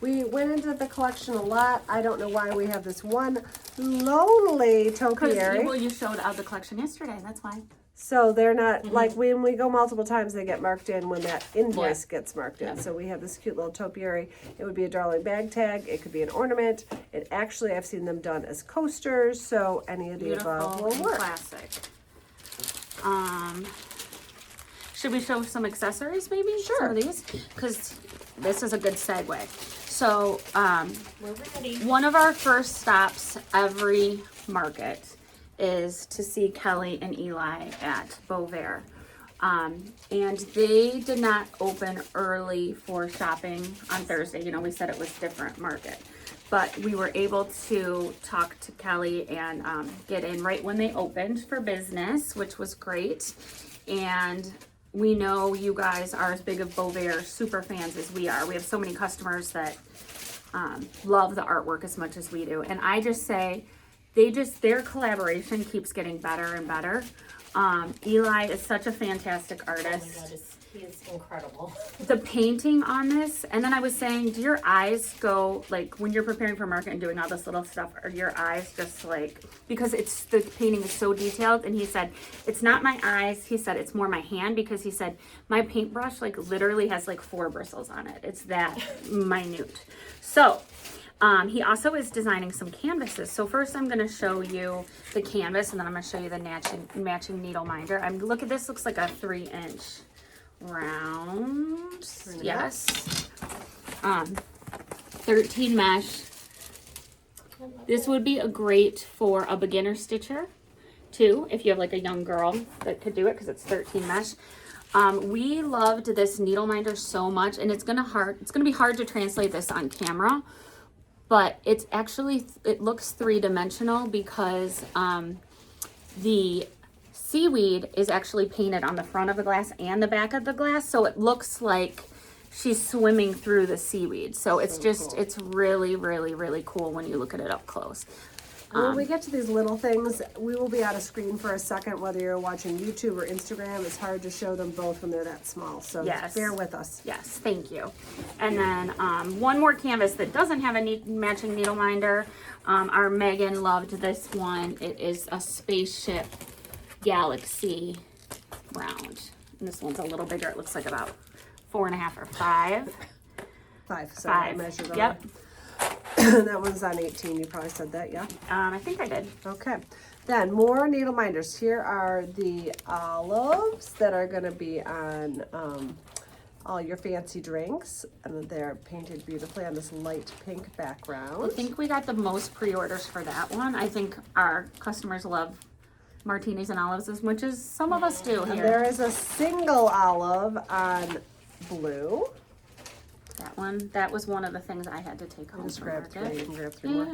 We went into the collection a lot. I don't know why we have this one lonely topiary. Well, you showed out the collection yesterday. That's why. So they're not, like when we go multiple times, they get marked in when that invoice gets marked in. Yeah. So we have this cute little topiary. It would be a darling bag tag. It could be an ornament. It actually, I've seen them done as coasters. So any of the above Beautiful will and work. classic. Should we show some accessories maybe? Sure. Some of these? Because this is a good segue. So, We're ready. one of our first stops every market is to see Kelly and Eli at Beauvais. And they did not open early for shopping on Thursday. You know, we said it was different market. but we were able to talk to Kelly and get in right when they opened for business, which was great. And we know you guys are as big of Beauvais super fans as we are. We have so many customers that love the artwork as much as we do. And I just say, their collaboration keeps getting better and better. Eli is such a fantastic Oh my artist. God, he is incredible. The painting on this, and then I was saying, do your eyes go, like, when you're preparing for market and doing all this little stuff, are your eyes just like, because the painting is so detailed, and he said, it's not my eyes, he said, it's more my hand, because he said, my paintbrush, like, literally has, like, 4 bristles on it. It's that minute. So, he also is designing some canvases. So first I'm going to show you the canvas, and then I'm going to show you the matching needle minder. Look at this, looks like a 3-inch round. Yes. 13 mesh. This would be a great for a beginner stitcher too, if you have like a young girl that could do it, because it's 13 mesh. We loved this needle minder so much, and it's gonna be hard to translate this on camera, but it looks 3-dimensional because the seaweed is actually painted on the front of the glass and the back of the glass, so it looks like she's swimming through the seaweed. So it's just cool. It's really, really, really cool when you look at it up close. When we get to these little things, we will be out of screen for a second, whether you're watching YouTube or Instagram. It's hard to show them both when they're that small, so yes. Bear with us. Yes, thank you. And then one more canvas that doesn't have a matching needle minder. Our Megan loved this one. It is a spaceship galaxy round. And this one's a little bigger. It looks like about 4.5 or 5. 5. So 5. Measured Yep. That one's on 18. You probably said that, yeah? I think I did. Okay. Then more needle minders. Here are the olives that are going to be on all your fancy drinks. And they're painted beautifully on this light pink background. I think we got the most pre-orders for that one. I think our customers love martinis and olives as much as some of us do And here. there is a single olive on blue. That was one of the things I had to take home. Just from grab 3. market. You can grab 3 Yeah.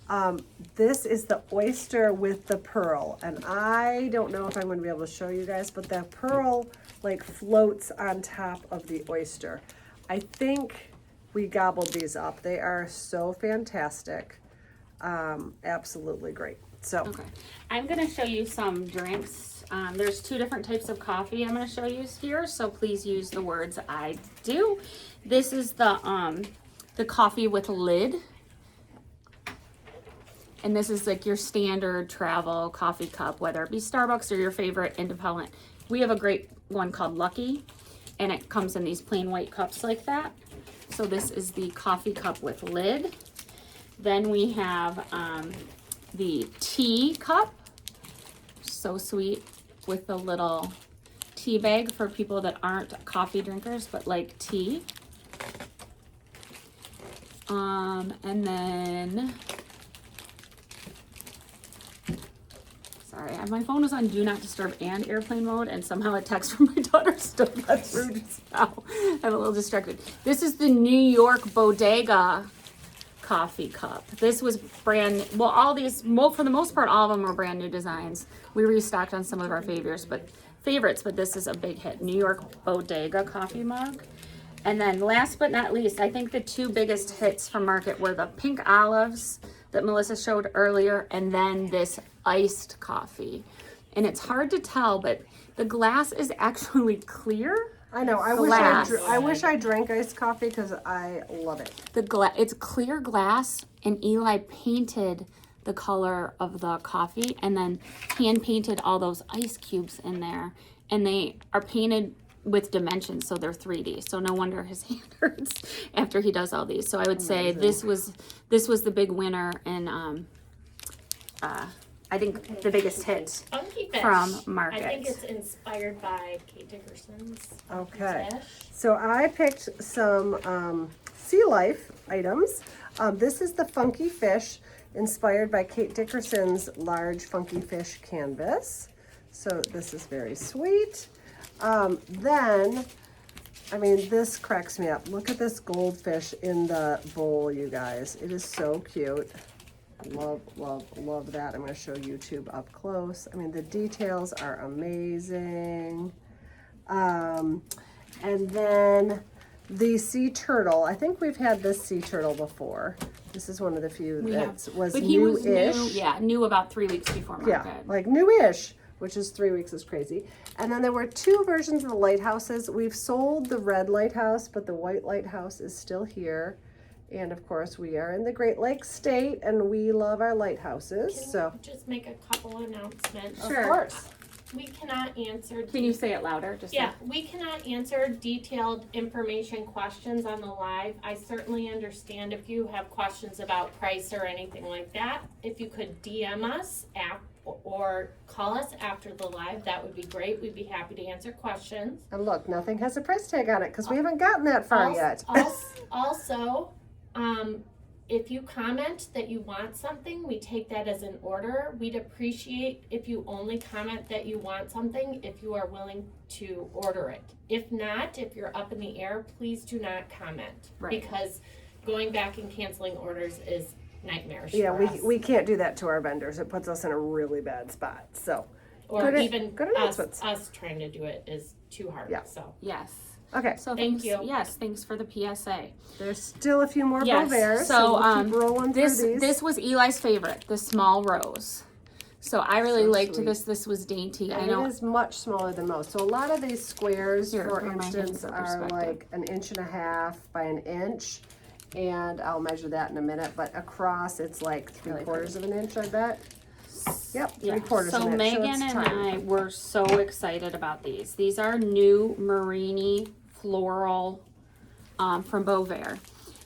more. This is the oyster with the pearl, and I don't know if I'm going to be able to show you guys, but the pearl like floats on top of the oyster. I think we gobbled these up. They are so fantastic. Absolutely great. So Okay. I'm going to show you some drinks. There's 2 different types of coffee I'm going to show you here, so please use the words I do. This is the coffee with lid. And this is like your standard travel coffee cup, whether it be Starbucks or your favorite independent. We have a great one called Lucky, and it comes in these plain white cups like that. So this is the coffee cup with lid. Then we have the tea cup, so sweet, with the little tea bag for people that aren't coffee drinkers but like tea. And then, sorry, my phone was on Do Not Disturb and airplane mode, and somehow a text from my daughter still got through just now. I'm a little distracted. This is the New York Bodega coffee cup. This was brand, well, all these, for the most part, all of them were brand new designs. We restocked on some of our favorites, but this is a big hit. New York Bodega coffee mug. And then last but not least, I think the 2 biggest hits from market were the pink olives that Melissa showed earlier, and then this iced coffee. And it's hard to tell, but the glass is actually clear. I know. I wish I drank iced coffee because I love it. It's clear glass, and Eli painted the color of the coffee and then hand painted all those ice cubes in there, and they are painted with dimensions, so they're 3D. So no wonder his hand hurts after he does all these. So I would say this was the big winner, and I think the biggest hit Funky fish. from market. I think it's inspired by Kate Dickerson's Okay. fish. So I picked some sea life items. This is the Funky Fish, inspired by Kate Dickerson's large Funky Fish canvas. So this is very sweet. Then I mean, this cracks me up. Look at this goldfish in the bowl, you guys. It is so cute. Love, love, love that. I'm going to show YouTube up close. I mean, the details are amazing. And then the sea turtle. I think we've had this sea turtle before. This is one of the few that was But he was new-ish. new, yeah, new about 3 weeks before market. Yeah, like new-ish, which is 3 weeks is crazy. And then there were two versions of the lighthouses. We've sold the red lighthouse, but the white lighthouse is still here. And of course, we are in the Great Lakes state, and we love our lighthouses. Can So, we just make a couple announcements? Sure. of course. We cannot answer. Can you say it louder? Just Yeah, we cannot answer detailed information questions on the live. I certainly understand if you have questions about price or anything like that. If you could DM us or call us after the live, that would be great. We'd be happy to answer questions. And look, nothing has a price tag on it because we haven't gotten that far yet. Also, if you comment that you want something, we take that as an order. We'd appreciate if you only comment that you want something if you are willing to order it. If not, if you're up in the air, please do not comment. Right. Because going back and canceling orders is nightmarish Yeah, for us. we can't do that to our vendors. It puts us in a really bad spot. So, Or good- even good us announcements. trying to do it is too hard. Yeah. So Yes. okay. So Thank thanks, you. Yes, thanks for the PSA. There's still a few more Yes, Beauvairs, so, we'll keep rolling This through these. this was Eli's favorite, the small rose. So I really So liked sweet. this. This was dainty. I And know. it is much smaller than most. So a lot of these squares, Here, for from my instance, hand are perspective. like 1.5 inches by 1 inch. And I'll measure that in a minute, but across it's like 3/4 of an inch, I bet. Yep, Yeah. 3/4 So of an inch. Megan it's and tiny. I were so excited about these. These are new Marini floral from Beauvair,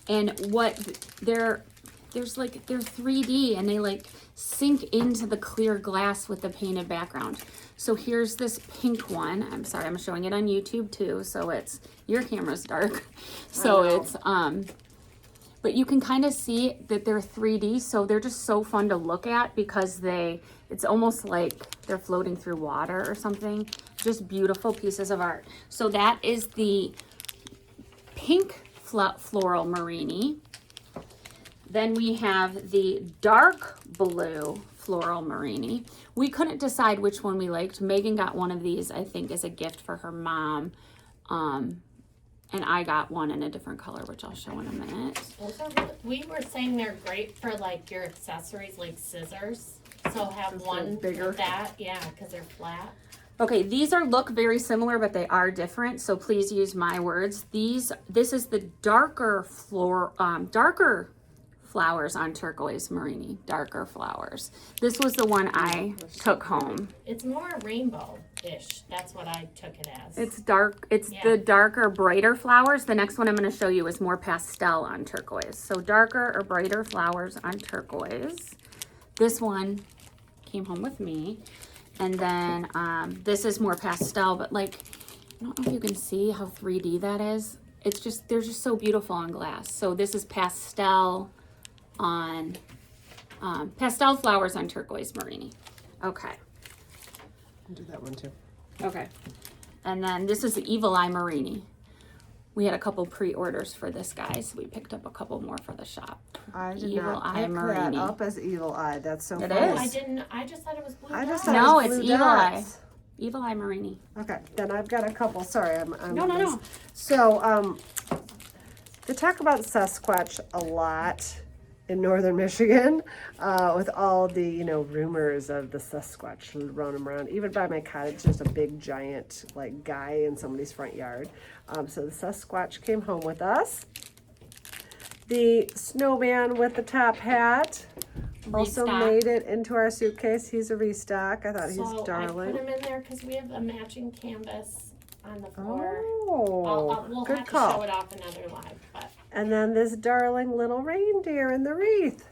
and what they're 3D and they like sink into the clear glass with the painted background. So here's this pink one. I'm sorry, I'm showing it on YouTube too. So it's your camera's dark, so know. it's but you can kind of see that they're 3D, so they're just so fun to look at because it's almost like they're floating through water or something. Just beautiful pieces of art. So that is the pink floral Marini. Then we have the dark blue floral Marini. We couldn't decide which one we liked. Megan got one of these, I think, as a gift for her mom. And I got one in a different color, which I'll show in a minute. those are really, we were saying they're great for like your accessories, like scissors. So have Since one they're bigger. with that, yeah, because they're flat. Okay, these look very similar, but they are different. So please use my words. This is the darker darker flowers on turquoise Marini. Darker flowers. This was the one I took home. It's more rainbow-ish. That's what I took it as. It's dark. It's Yeah. the darker, brighter flowers. The next one I'm going to show you is more pastel on turquoise. So darker or brighter flowers on turquoise. This one came home with me. And then this is more pastel, but like, I don't know if you can see how 3D that is. It's just, they're just so beautiful on glass. So this is pastel on, pastel flowers on turquoise Marini. Okay. I'll do that one too. Okay. And then this is the Evil Eye Marini. We had a couple pre-orders for this guy, so we picked up a couple more for the shop. I did Evil not Eye pick Marini. that up as Evil Eye. That's so It funny. is. I just thought it was blue. I just dots. thought No, it was it's blue Evil Eye. dots. Evil Eye Marini. Okay, then I've got a couple. Sorry, I'm No. So, they talk about Sasquatch a lot in northern Michigan, with all the, rumors of the Sasquatch running around. Even by my cottage, there's a big giant, guy in somebody's front yard. So the Sasquatch came home with us. The snowman with the top hat also Restock. made it into our suitcase. He's a restock. I thought So he's I darling. put him in there because we have a matching canvas on the floor. Oh, We'll good have to call. show it off another live, but And then this darling little reindeer in the wreath.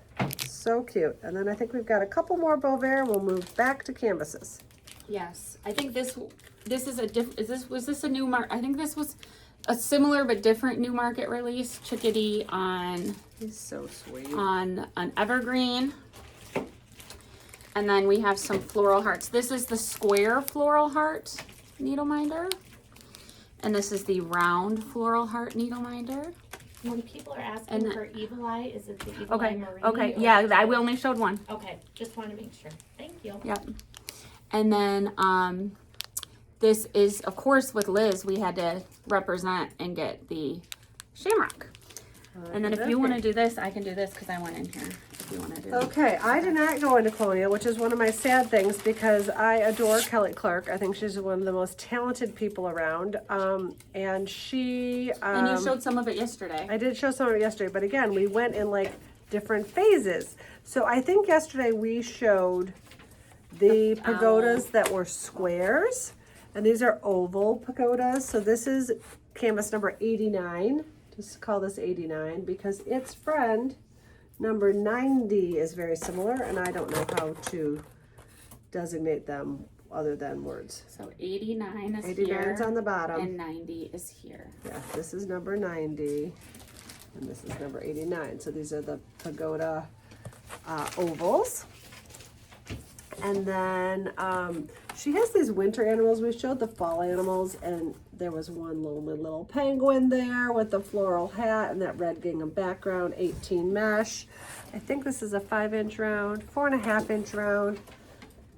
So cute. And then I think we've got a couple more Beauvais. We'll move back to canvases. Yes, I think this is a different. Was this a new mark? I think this was a similar but different new market release. Chickadee on He's so sweet. an evergreen, and then we have some floral hearts. This is the square floral heart needle minder, And this is the round floral heart needle minder. When people are asking And for Evil Eye, is it the Evil Eye Okay, Marie? okay, or- yeah, we only showed one. Okay, just want to make sure. Thank you. Yep. And then this is, of course, with Liz, we had to represent and get the shamrock. And then if you want to do this, I can do this because I went in here. If you want to do Okay, I did not go into Colonial, which is one of my sad things because I adore Kelly Clark. I think she's one of the most talented people around. And she... and you showed some of it yesterday. I did show some of it yesterday, but again, we went in like different phases. So I think yesterday we showed the pagodas that were squares, and these are oval pagodas. So this is canvas number 89. Just call this 89 because its friend number 90 is very similar, and I don't know how to designate them other than words. So 89 is 89 here. is on the bottom. And 90 is here. Yeah, this is number 90, and this is number 89. So these are the pagoda ovals. And then she has these winter animals. We showed the fall animals, and there was one little penguin there with the floral hat and that red gingham background, 18 mesh. I think this is a 5-inch round, 4.5-inch round.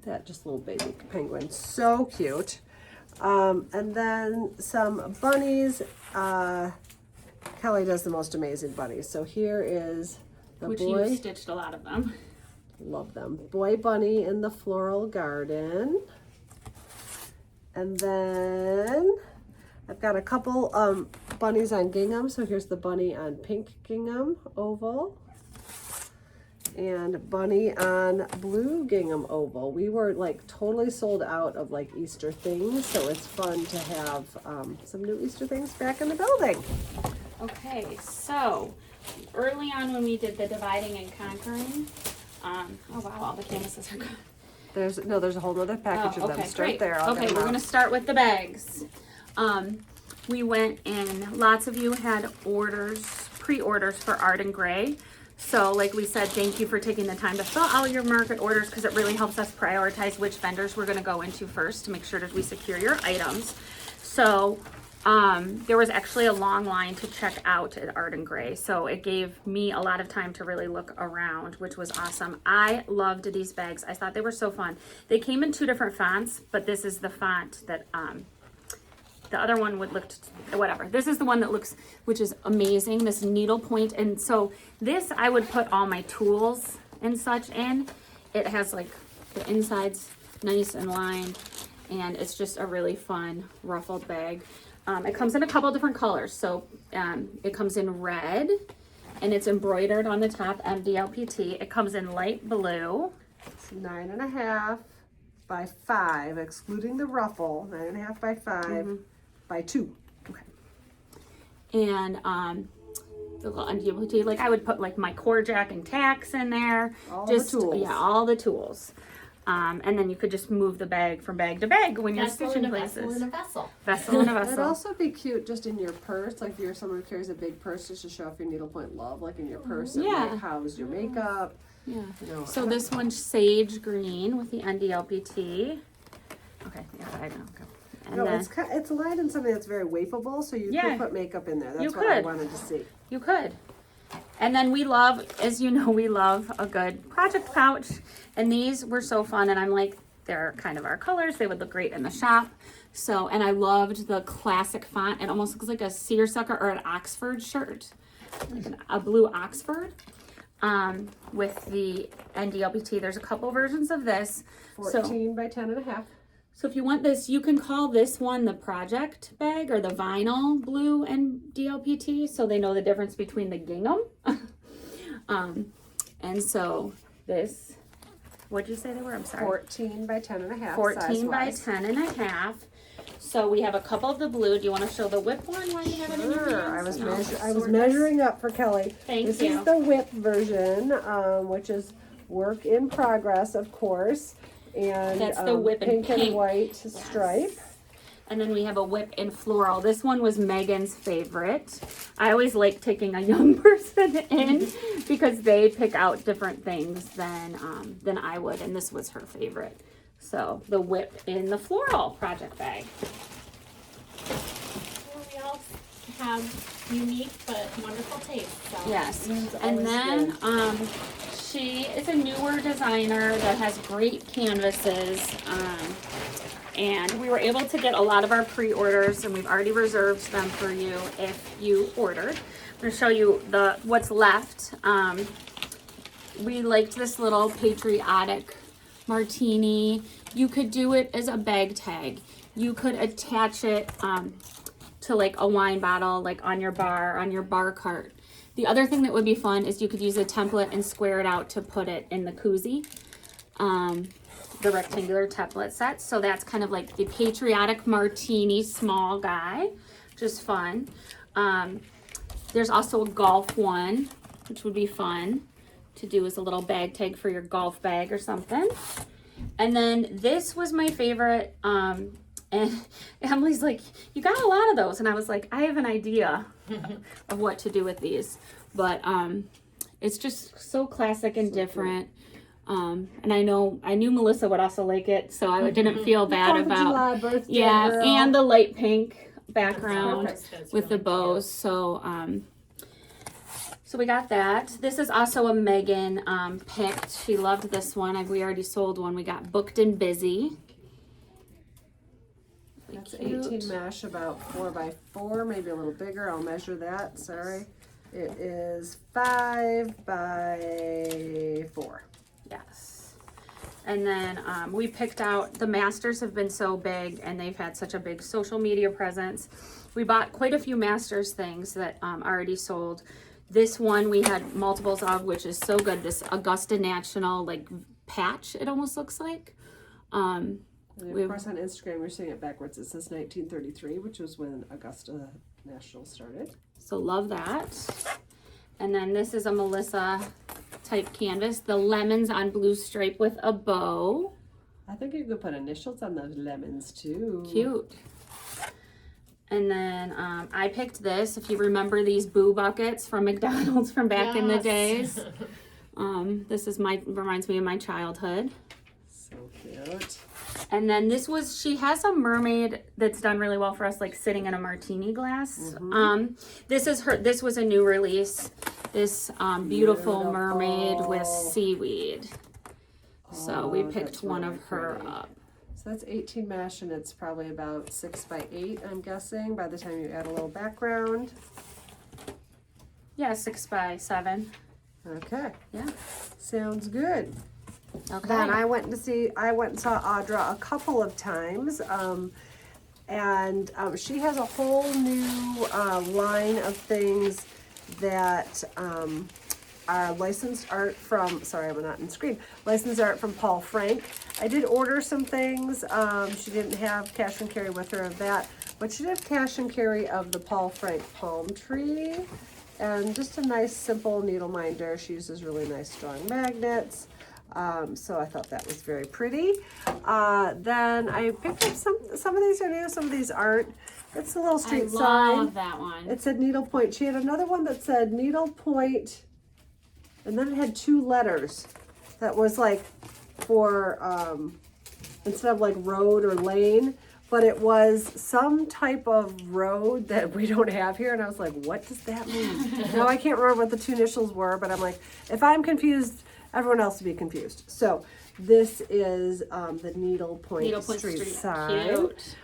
That just little baby penguin, so cute. And then some bunnies. Kelly does the most amazing bunnies. So here is the Which boy. you stitched a lot of them. Love them. Boy bunny in the floral garden. And then I've got a couple bunnies on gingham. So here's the bunny on pink gingham oval. And bunny on blue gingham oval. We were like totally sold out of like Easter things. So it's fun to have some new Easter things back in the building. Okay, so early on when we did the dividing and conquering, oh wow, all the canvases are gone. There's a whole other package of them. Start great. there. I'll Okay, get them we're out. gonna start with the bags. We went in, lots of you had pre-orders for Art and Gray. So like we said, thank you for taking the time to fill out your market orders because it really helps us prioritize which vendors we're gonna go into first to make sure that we secure your items. So there was actually a long line to check out at Art and Gray. So it gave me a lot of time to really look around, which was awesome. I loved these bags. I thought they were so fun. They came in 2 different fonts, but this is the font that, the other one would look, whatever. This is the one that looks, which is amazing, this needlepoint. And so this, I would put all my tools and such in. It has like the insides nice and lined, and it's just a really fun ruffled bag. It comes in a couple different colors. So it comes in red, and it's embroidered on the top, MDLPT. It comes in light blue. It's 9.5 by 5, excluding the ruffle. 9.5 by 5 by 2. Okay. And the little MDLPT, like I would put like my core jack and tacks in there. All just, the tools. Yeah, all the tools. And then you could just move the bag from bag to bag when you're Vessel stitching in a places. vessel in a vessel. Vessel and a It'd vessel. also be cute just in your purse, like if you're someone who carries a big purse, just to show off your needlepoint love, like in your purse. It Yeah. might house your makeup. Yeah. You know. So this one's sage green with the NDLPT. Okay, yeah, I know. Okay. And No, then it's lined in something that's very wapeable, so you Yeah. could put makeup in there. That's You what I could. wanted to see. you could. And then we love, as you know, we love a good project pouch. And these were so fun. And I'm like, they're kind of our colors. They would look great in the shop. So, and I loved the classic font. It almost looks like a seersucker or an Oxford shirt, like a blue Oxford. With the NDLPT, there's a couple versions of this. 14 by 10.5. So if you want this, you can call this one the project bag or the vinyl blue and DLPT, so they know the difference between the gingham. And so this, what'd you say they were? I'm sorry. 14 by 10.5. 14 by size-wise. 10.5. So we have a couple of the blue. Do you want to show the whip one while you have it in your Sure. hands? I was measuring up for Kelly. Thank This you. is the whip version, which is work in progress, of course. And That's the whip in pink and pink. white stripe. And then we have a whip in floral. This one was Megan's favorite. I always like taking a young person in because they pick out different things than I would, and this was her favorite. So the whip in the floral project bag. have unique but wonderful taste. So. Yes. It's And always then good. she is a newer designer that has great canvases. And we were able to get a lot of our pre-orders, and we've already reserved them for you if you ordered. I'm going to show you what's left. We liked this little patriotic martini. You could do it as a bag tag. You could attach it to like a wine bottle, like on your bar cart. The other thing that would be fun is you could use a template and square it out to put it in the koozie. The rectangular template set. So that's kind of like the patriotic martini small guy, which is fun. There's also a golf one, which would be fun to do as a little bag tag for your golf bag or something. And then this was my favorite. And Emily's like, you got a lot of those. And I was like, I have an idea of what to do with these. But it's just so classic and different. And I knew Melissa would also like it, so I didn't feel bad about Girl. and the light pink background That's with the really bows. So so we got that. This is also a Megan picked. She loved this one. We already sold one. We got Booked and Busy. Really That's cute. 18 mesh, about 4x4, maybe a little bigger. I'll measure that. Sorry. It is 5x4. Yes. And then we picked out, the Masters have been so big and they've had such a big social media presence. We bought quite a few Masters things that already sold. This one we had multiples of, which is so good. This Augusta National like patch, it almost looks like. And of course on Instagram you're seeing it backwards. It says 1933, which was when Augusta National started. So love that. And then this is a Melissa type canvas, the lemons on blue stripe with a bow. I think you could put initials on those lemons too. Cute. And then I picked this. If you remember these boo buckets from McDonald's from back in the days. This is reminds me of my childhood. So cute. And then this was, she has a mermaid that's done really well for us, like sitting in a martini glass. This was a new release. This beautiful mermaid with seaweed. So we picked that's one really of her pretty. up. So that's 18 mesh and it's probably about 6x8, I'm guessing, by the time you add a little background. Yeah, 6x7. Okay, Yeah. sounds good. Okay. Then I went and saw Audra a couple of times, and she has a whole new line of things that are licensed art from, sorry, I'm not in screen, licensed art from Paul Frank. I did order some things. She didn't have cash and carry with her of that, but she did have cash and carry of the Paul Frank palm tree, and just a nice simple needle minder. She uses really nice strong magnets. So I thought that was very pretty. Then I picked up some of these are new, some of these aren't. It's a little street sign. I love that one. It said Needlepoint. She had another one that said Needlepoint, and then it had 2 letters. That was like for, instead of like road or lane, but it was some type of road that we don't have here. And I was like, what does that mean? Now I can't remember what the 2 initials were, but I'm like, if I'm confused, everyone else will be confused. So this is the Needlepoint Street sign. Cute.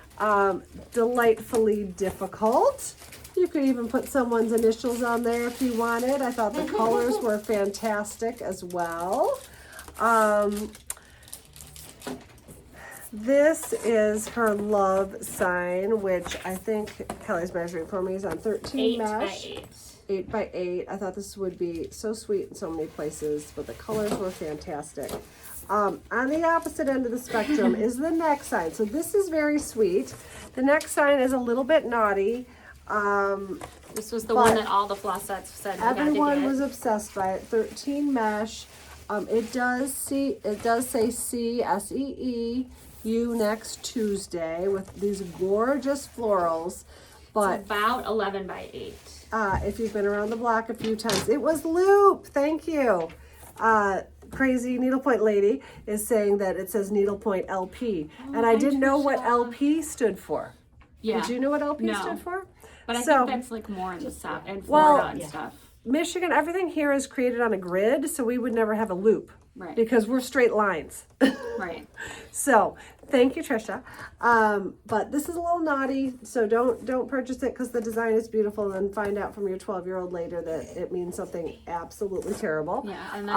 Delightfully difficult. You could even put someone's initials on there if you wanted. I thought the colors were fantastic as well. This is her love sign, which I think Kelly's measuring for me is on 13 mesh. 8x8. I thought this would be so sweet in so many places, but the colors were fantastic. On the opposite end of the spectrum is the neck sign. So this is very sweet. The neck sign is a little bit naughty. This was the one that all the flossettes said we had to Everyone get. was obsessed by it. 13 mesh. It does say CSEE you next Tuesday with these gorgeous florals. But It's about 11x8. if you've been around the block a few times, it was loop. Thank you. Crazy Needlepoint lady is saying that it says Needlepoint LP, and I didn't know what LP stood for. Yeah. Did you know what LP No. stood for? But I So- think that's like more in the south and Well, Florida and stuff. Michigan, everything here is created on a grid, so we would never have a loop Right. because we're straight lines. Right. So thank you, Trisha. But this is a little naughty, so don't purchase it because the design is beautiful, and find out from your 12-year-old later that it means something absolutely terrible. Yeah, and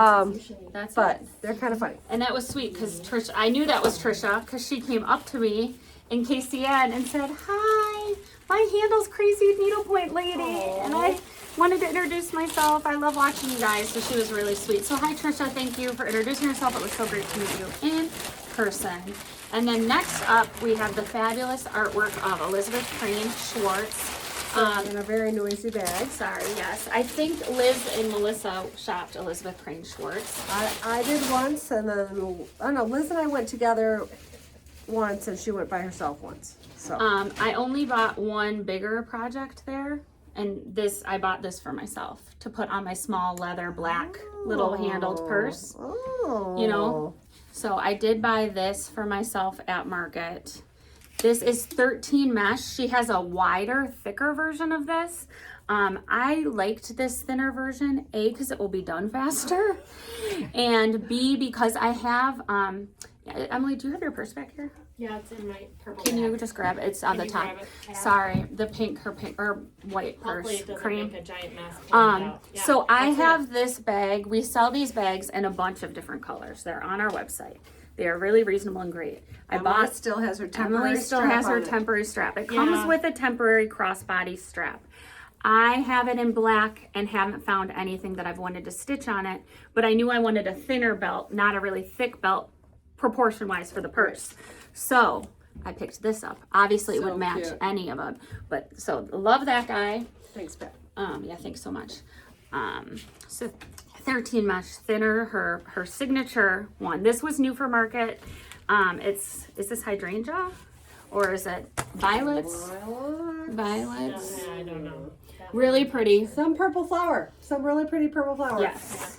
that's But it. they're kind of funny. And that was sweet because Trisha, I knew that was Trisha because she came up to me in KCN and said, "Hi, my handle's Crazy Needlepoint Lady," and I wanted to introduce myself. I love watching you guys, so she was really sweet. So hi, Trisha. Thank you for introducing yourself. It was so great to meet you in person. And then next up, we have the fabulous artwork of Elizabeth Crane Schwartz. In a very noisy bag. Sorry, yes. I think Liz and Melissa shopped Elizabeth Crane Schwartz. I did once, and then I don't know. Liz and I went together once, and she went by herself once. So I only bought one bigger project there, and I bought this for myself to put on my small leather black little handled purse. Oh. You know? So I did buy this for myself at Market. This is 13 mesh. She has a wider, thicker version of this. I liked this thinner version, A, because it will be done faster, and B, because I have, Emily, do you have your purse back here? Yeah, it's in my purple Can you bag. just grab it? It's on Can the you top. grab it? Yeah. Sorry, the pink or white purse, Hopefully it doesn't cream. make a giant mess. cleaning it out. Yeah, So I that's it. have this bag. We sell these bags in a bunch of different colors. They're on our website. They are really reasonable and great. Emily still has her temporary Emily still strap has her on it. temporary strap. It comes Yeah. with a temporary crossbody strap. I have it in black and haven't found anything that I've wanted to stitch on it, but I knew I wanted a thinner belt, not a really thick belt, proportion-wise for the purse. So I picked this up. Obviously, it So would match cute. any of them, but so love that guy. Thanks, Pat. Yeah, thanks so much. So 13 mesh thinner, her signature one. This was new for Market. Is this hydrangea or is it violets? Violets. Yeah, I don't know. Really pretty. Some purple flower. Some really pretty purple flower. Yes.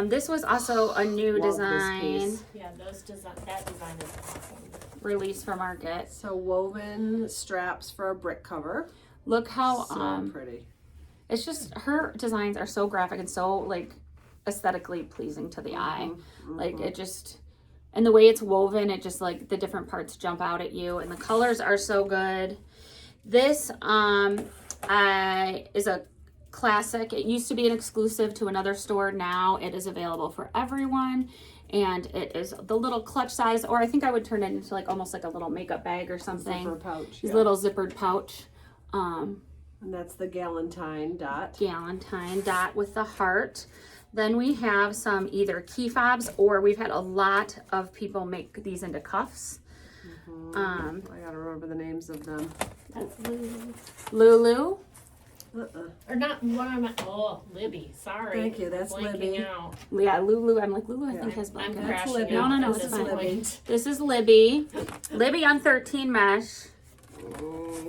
This was also a new Love this design piece. Yeah, that design is awesome. release for Market. So woven straps for a brick cover. Look how So pretty. it's just her designs are so graphic and so like aesthetically pleasing to the eye. Like it just, and the way it's woven, it just like the different parts jump out at you, and the colors are so good. This is a classic. It used to be an exclusive to another store. Now it is available for everyone, and it is the little clutch size, or I think I would turn it into like almost like a little makeup bag or something. Zipper pouch. These Yeah. little zippered pouch. And that's the Galentine dot. Galentine dot with the heart. Then we have some either key fobs, or we've had a lot of people make these into cuffs. I gotta remember the names of them. That's Lulu. Lulu. Or not, what am I? Oh, Libby. Sorry. Thank you, that's Blanking Libby. out. Yeah, Lulu. I'm like, Lulu, I think has I'm black. crashing Libby. out. No, This it's is fine. Libby. This is Libby. Libby on 13 mesh.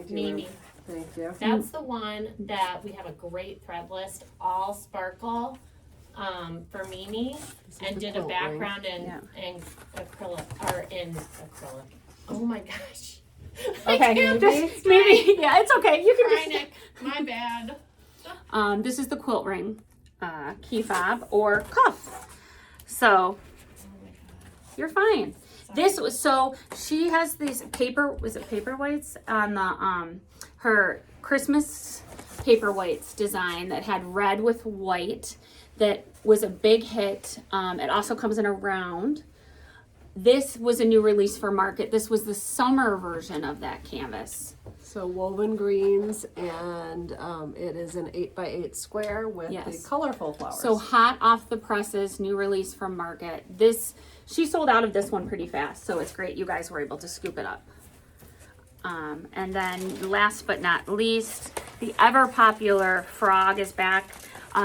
Mimi. Thank you. That's the one that we have a great thread list, all sparkle, for Mimi, and the did a quilt background Yeah. in acrylic, or in acrylic. Oh my gosh. Okay, can't just maybe. Yeah, it's okay. You can Krynick, my bad. just. This is the quilt ring, key fob or cuff. So you're fine. This was so she has these paperweights on the her Christmas paperweights design that had red with white that was a big hit. It also comes in a round. This was a new release for Market. This was the summer version of that canvas. So woven greens, and it is an 8x8 square with Yes. the colorful flowers. So hot off the presses, new release from Market. She sold out of this one pretty fast, so it's great you guys were able to scoop it up. And then last but not least, the ever popular frog is back.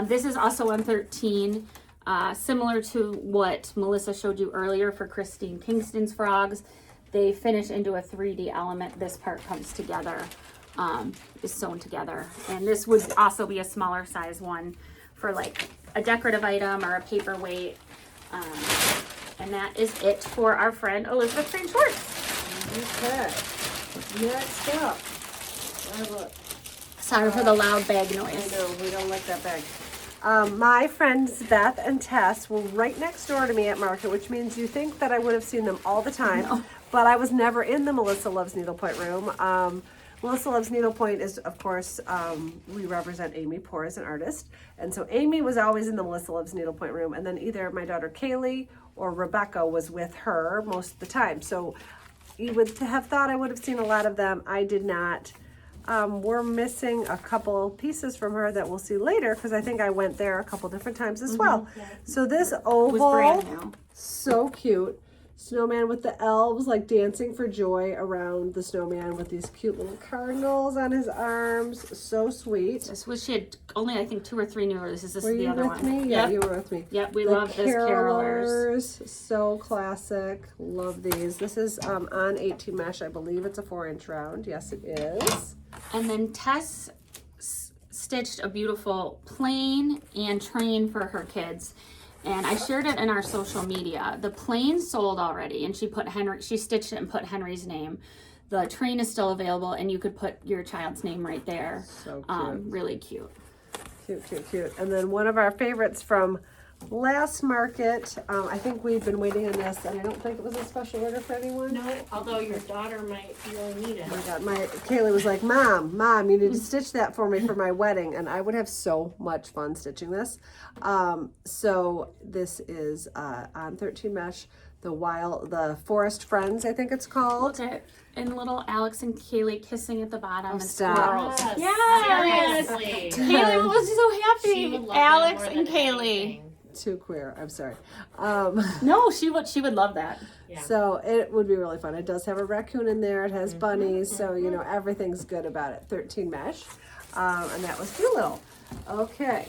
This is also on 13, similar to what Melissa showed you earlier for Christine Kingston's frogs. They finish into a 3D element. This part comes together, is sewn together. And this would also be a smaller size one for like a decorative item or a paperweight. And that is it for our friend Elizabeth Crane Schwarz. Okay. Next up, I have Sorry for the loud bag I noise. know, we don't like that bag. My friends Beth and Tess were right next door to me at Market, which means you think that I would have seen them all the time, but I was never in the Melissa Loves Needlepoint room. Melissa Loves Needlepoint is, of course, we represent Amy Poor as an artist, and so Amy was always in the Melissa Loves Needlepoint room, and then either my daughter Kaylee or Rebecca was with her most of the time. So you would have thought I would have seen a lot of them. I did not. We're missing a couple pieces from her that we'll see later because I think I went there a couple different times as well. So this Was brand oval, new. so cute. Snowman with the elves like dancing for joy around the snowman with these cute little cardinals on his arms. So sweet. This was, she had only, I think, 2 or 3 new releases. This Were is the you other with one. me? Yeah, Yep. you were with me. Yep, we The love this Carolers. Carolers, so classic. Love these. This is on 18 mesh. I believe it's a 4-inch round. Yes, it is. And then Tess stitched a beautiful plain and train for her kids. And I shared it in our social media. The plain sold already, and she stitched it and put Henry's name. The train is still available, and you could put your child's name right there. So cute. Really cute. Cute, cute, cute. And then one of our favorites from last market, I think we've been waiting on this, and I don't think it was a special order for anyone. No, although your daughter might really need it. Oh my God, Kaylee was like, Mom, you need to stitch that for me for my wedding, and I would have so much fun stitching this. So this is on 13 mesh, the Forest Friends, I think it's called. Look at and little Alex and Kaylee kissing at the bottom and stop. squirrels. Yes. Seriously. Kaylee was so She would happy. love Alex that more and than Kaylee. anything. Too queer, I'm sorry. No, she would love that. Yeah. So it would be really fun. It does have a raccoon in there. It has bunnies. So, you know, everything's good about it. 13 mesh. And that was Doolittle. Okay.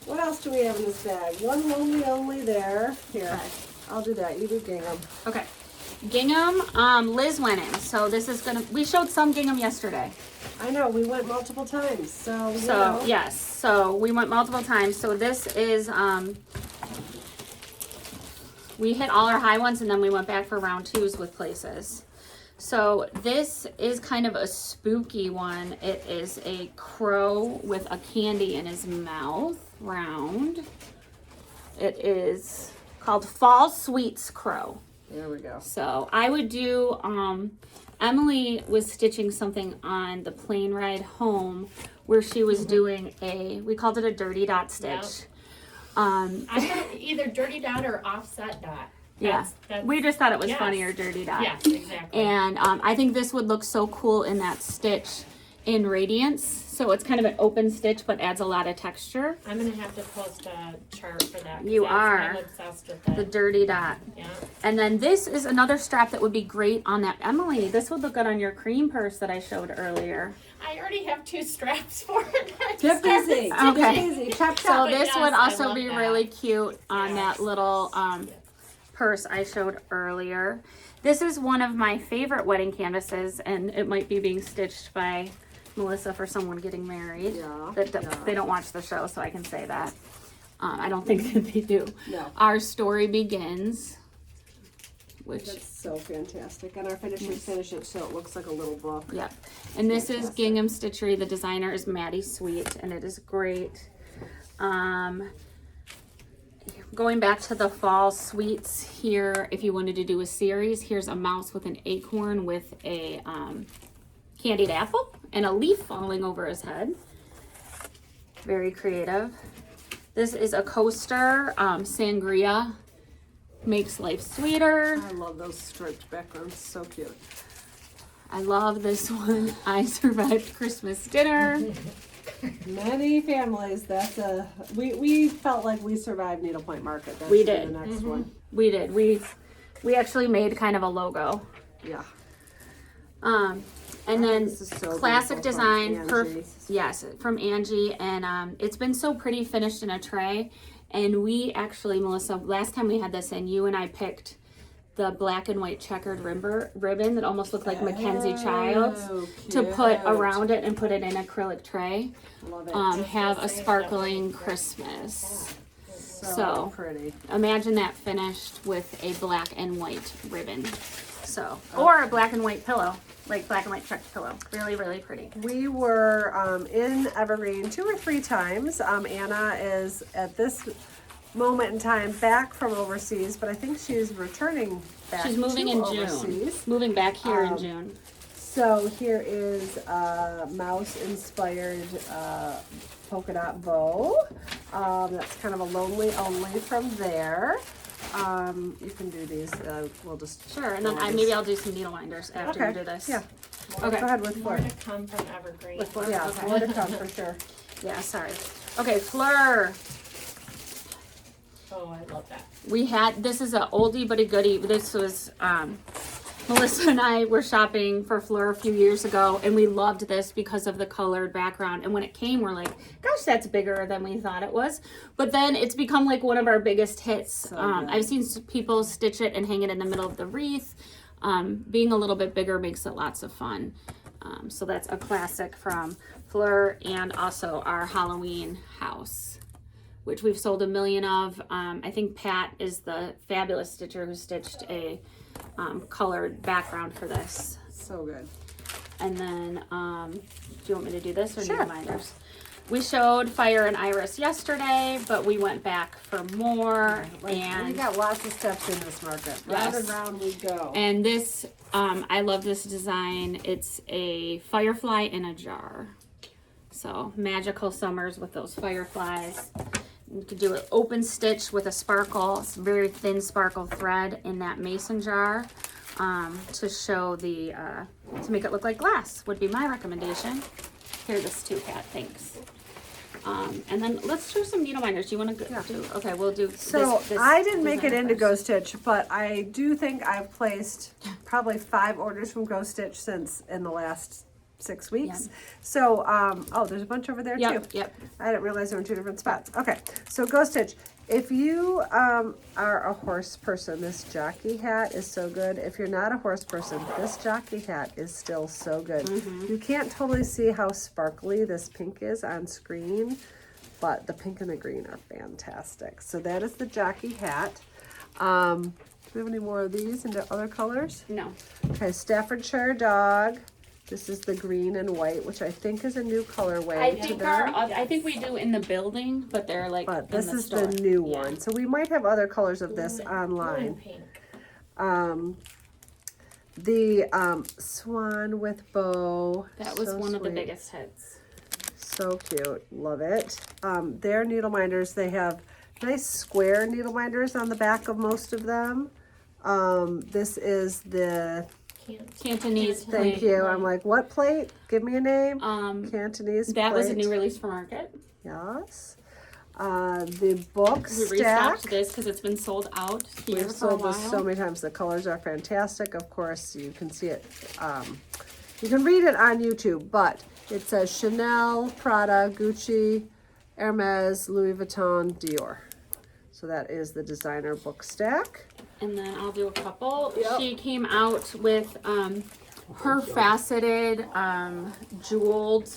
What else do we have in this bag? One lonely only there. Here. I'll do that. You do gingham. Okay. Gingham, Liz went in. So this is we showed some gingham yesterday. I know. We went multiple times. So, you So know. yes, so we went multiple times. So this is, we hit all our high ones and then we went back for round 2s with places. So this is kind of a spooky one. It is a crow with a candy in his mouth, round. It is called Fall Sweets Crow. There we go. So I would do, Emily was stitching something on the plane ride home where she was doing we called it a dirty dot stitch. I thought either dirty dot or offset dot. Yeah, we just thought it was funnier, dirty dot. Yes, exactly. And I think this would look so cool in that stitch in Radiance. So it's kind of an open stitch, but adds a lot of texture. I'm gonna have to post a chart for that. 'cause You that's- are. I'm obsessed with The it. dirty dot. Yeah. And then this is another strap that would be great on that. Emily, this would look good on your cream purse that I showed earlier. I already have 2 straps for it. Get busy. Okay. Get busy. Chop, So chop. this yes, would I also love be that. really cute on Yes. that little purse I showed earlier. This is one of my favorite wedding canvases, and it might be being stitched by Melissa for someone getting married. Yeah, They don't watch the show, so I can say that. I don't think that they do. No. Our Story Begins, which, That's so fantastic. And our finishers finish it so it looks like a little book. yep. And this is Fantastic. Gingham Stitchery. The designer is Maddie Sweet, and it is great. Going back to the fall sweets here, if you wanted to do a series, here's a mouse with an acorn with a candied apple and a leaf falling over his head. Very creative. This is a coaster, Sangria. Makes life sweeter. I love those striped backgrounds. So cute. I love this one. I survived Christmas dinner. Many families. We felt like we survived Needlepoint Market. That We should be did. The next one. We did. We actually made kind of a logo. Yeah. And then This is so classic beautiful from design, Angie. yes, from Angie, and it's been so pretty finished in a tray. And we actually, Melissa, last time we had this in, you and I picked the black and white checkered ribbon that almost looked like Mackenzie Childs Oh, to cute. put around it and put it in acrylic tray. Love it. Have a sparkling Christmas. so pretty. Imagine that finished with a black and white ribbon. So, or a black and white pillow. like black and white checked pillow. Really, really pretty. We were in Evergreen 2 or 3 times. Anna is at this moment in time back from overseas, but I think she's returning back. She's moving to in overseas. June. Moving back here in June. So here is a mouse-inspired polka dot bow. That's kind of a lonely only from there. You can do these. We'll just Sure, and then maybe I'll do some needle winders after you do this. Yeah. Okay. Go ahead with More Fleur. to come from Evergreen. With Fleur. Yeah, Okay. more to come for sure. Yeah, sorry. Okay, Fleur. Oh, I love that. We had, this is a oldie but a goodie. This was, Melissa and I were shopping for Fleur a few years ago, and we loved this because of the colored background. And when it came, we're like, gosh, that's bigger than we thought it was. But then it's become like one of our biggest hits. I've seen people stitch it and hang it in the middle of the wreath. Being a little bit bigger makes it lots of fun. So that's a classic from Fleur, and also our Halloween house, which we've sold 1 million of. I think Pat is the fabulous stitcher who stitched a colored background for this. So good. And then, do you want me to do this or Sure. needle minders? We showed Fire and Iris yesterday, but we went back for more. We And got lots of steps in this market. Round and round we go. and this, I love this design. It's a firefly in a jar. So magical summers with those fireflies. You could do an open stitch with a sparkle, some very thin sparkle thread in that mason jar to show the, to make it look like glass would be my recommendation. Here, this too, Pat, thanks. And then let's do some needle minders. Do you want to do, okay, we'll do So this I didn't make it design into first. Go Stitch, but I do think I've placed probably 5 orders from Go Stitch since in the last 6 weeks. Yep. So, oh, there's a bunch over there Yep, too. yep. I didn't realize they were in 2 different spots. Okay, so Go Stitch. If you are a horse person, this jockey hat is so good. If you're not a horse person, this jockey hat is still so good. You can't totally see how sparkly this pink is on screen, but the pink and the green are fantastic. So that is the jockey hat. Do we have any more of these into other colors? No. Okay, Staffordshire dog. This is the green and white, which I think is a new colorway. I to think them. I think we do in the building, but they're like But in this the is store. the new Yeah. one. So we might have other colors of this Blue online. and pink. The swan with bow. That was so one of the sweet. biggest hits. So cute. Love it. Their needle minders, they have nice square needle minders on the back of most of them. This is the, Cantonese thank plate. you. I'm like, what plate? Give me a name. Cantonese That was a plate. new release for market. Yes. The book We stack. restocked this because it's been sold out here We've for a sold while. this so many times. The colors are fantastic. Of course, you can see it. You can read it on YouTube, but it says Chanel, Prada, Gucci, Hermes, Louis Vuitton, Dior. So that is the designer book stack. And then I'll do a couple. Yep. She came out with her faceted, jeweled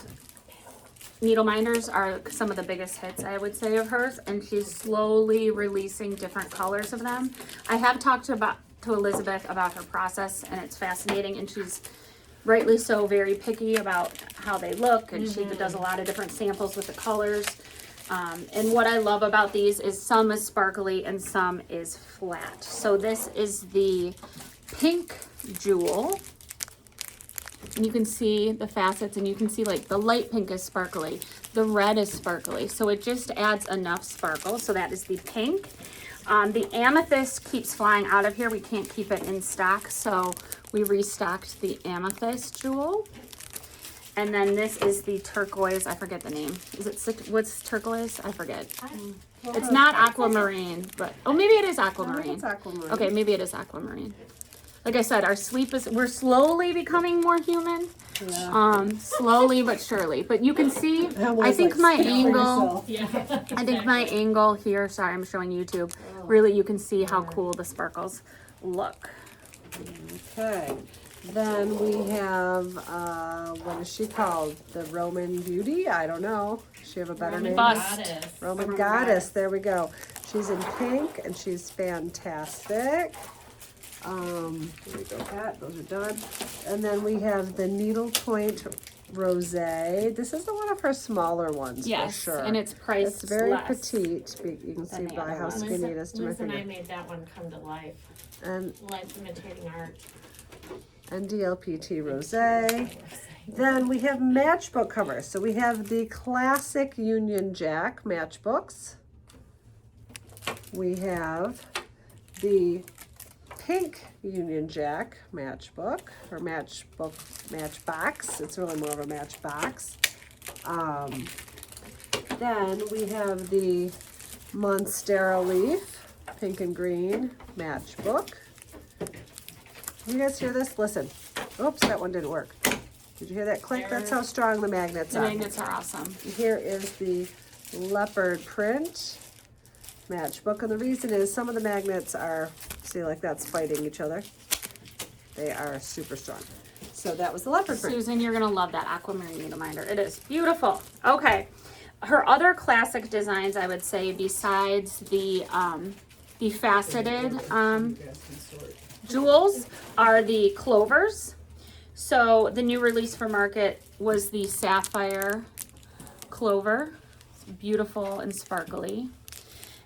needle minders are some of the biggest hits, I would say, of hers. And she's slowly releasing different colors of them. I have talked to Elizabeth about her process, and it's fascinating. And she's rightly so very picky about how they look, and she does a lot of different samples with the colors. And what I love about these is some is sparkly and some is flat. So this is the pink jewel. And you can see the facets, and you can see like the light pink is sparkly, the red is sparkly. So it just adds enough sparkle. So that is the pink. The amethyst keeps flying out of here. We can't keep it in stock, so we restocked the amethyst jewel. And then this is the turquoise. I forget the name. Is it, what's turquoise? I forget. It's not aquamarine, but oh, maybe it is I think aquamarine. it's aquamarine. Okay, maybe it is aquamarine. Like I said, our sleep is, we're slowly becoming more human. Yeah. Slowly but surely. But you can see, That I was think like my speak for angle, yourself. I think my angle here, sorry, I'm showing YouTube. Really, you can see how cool the sparkles look. Okay. Then we have, what is she called? The Roman Beauty? I don't know. Does she have a better name? Bust. Roman Goddess. There we go. She's in pink and she's fantastic. There we go, Pat, those are done. And then we have the Needlepoint Rosé. This is one of her smaller ones, Yes, for sure. and it's priced It's very less. petite. You can see than the by other how ones. skinny it is to my Liz and I finger. made that one come to life. And Life imitating art. DLPT Rosé. Then we have matchbook covers. So we have the classic Union Jack matchbooks. We have the pink Union Jack matchbook, or matchbox. It's really more of a matchbox. Then we have the Monstera Leaf, pink and green matchbook. You guys hear this? Listen. Oops, that one didn't work. Did you hear that click? That's how strong the magnets The are. magnets are awesome. Here is the leopard print matchbook, and the reason is some of the magnets are, see, like that's fighting each other. They are super strong. So that was the leopard print. Susan, you're gonna love that aquamarine needle minder. It is beautiful. Okay, her other classic designs, I would say, besides the faceted jewels, are the clovers. So the new release for market was the sapphire clover. It's beautiful and sparkly.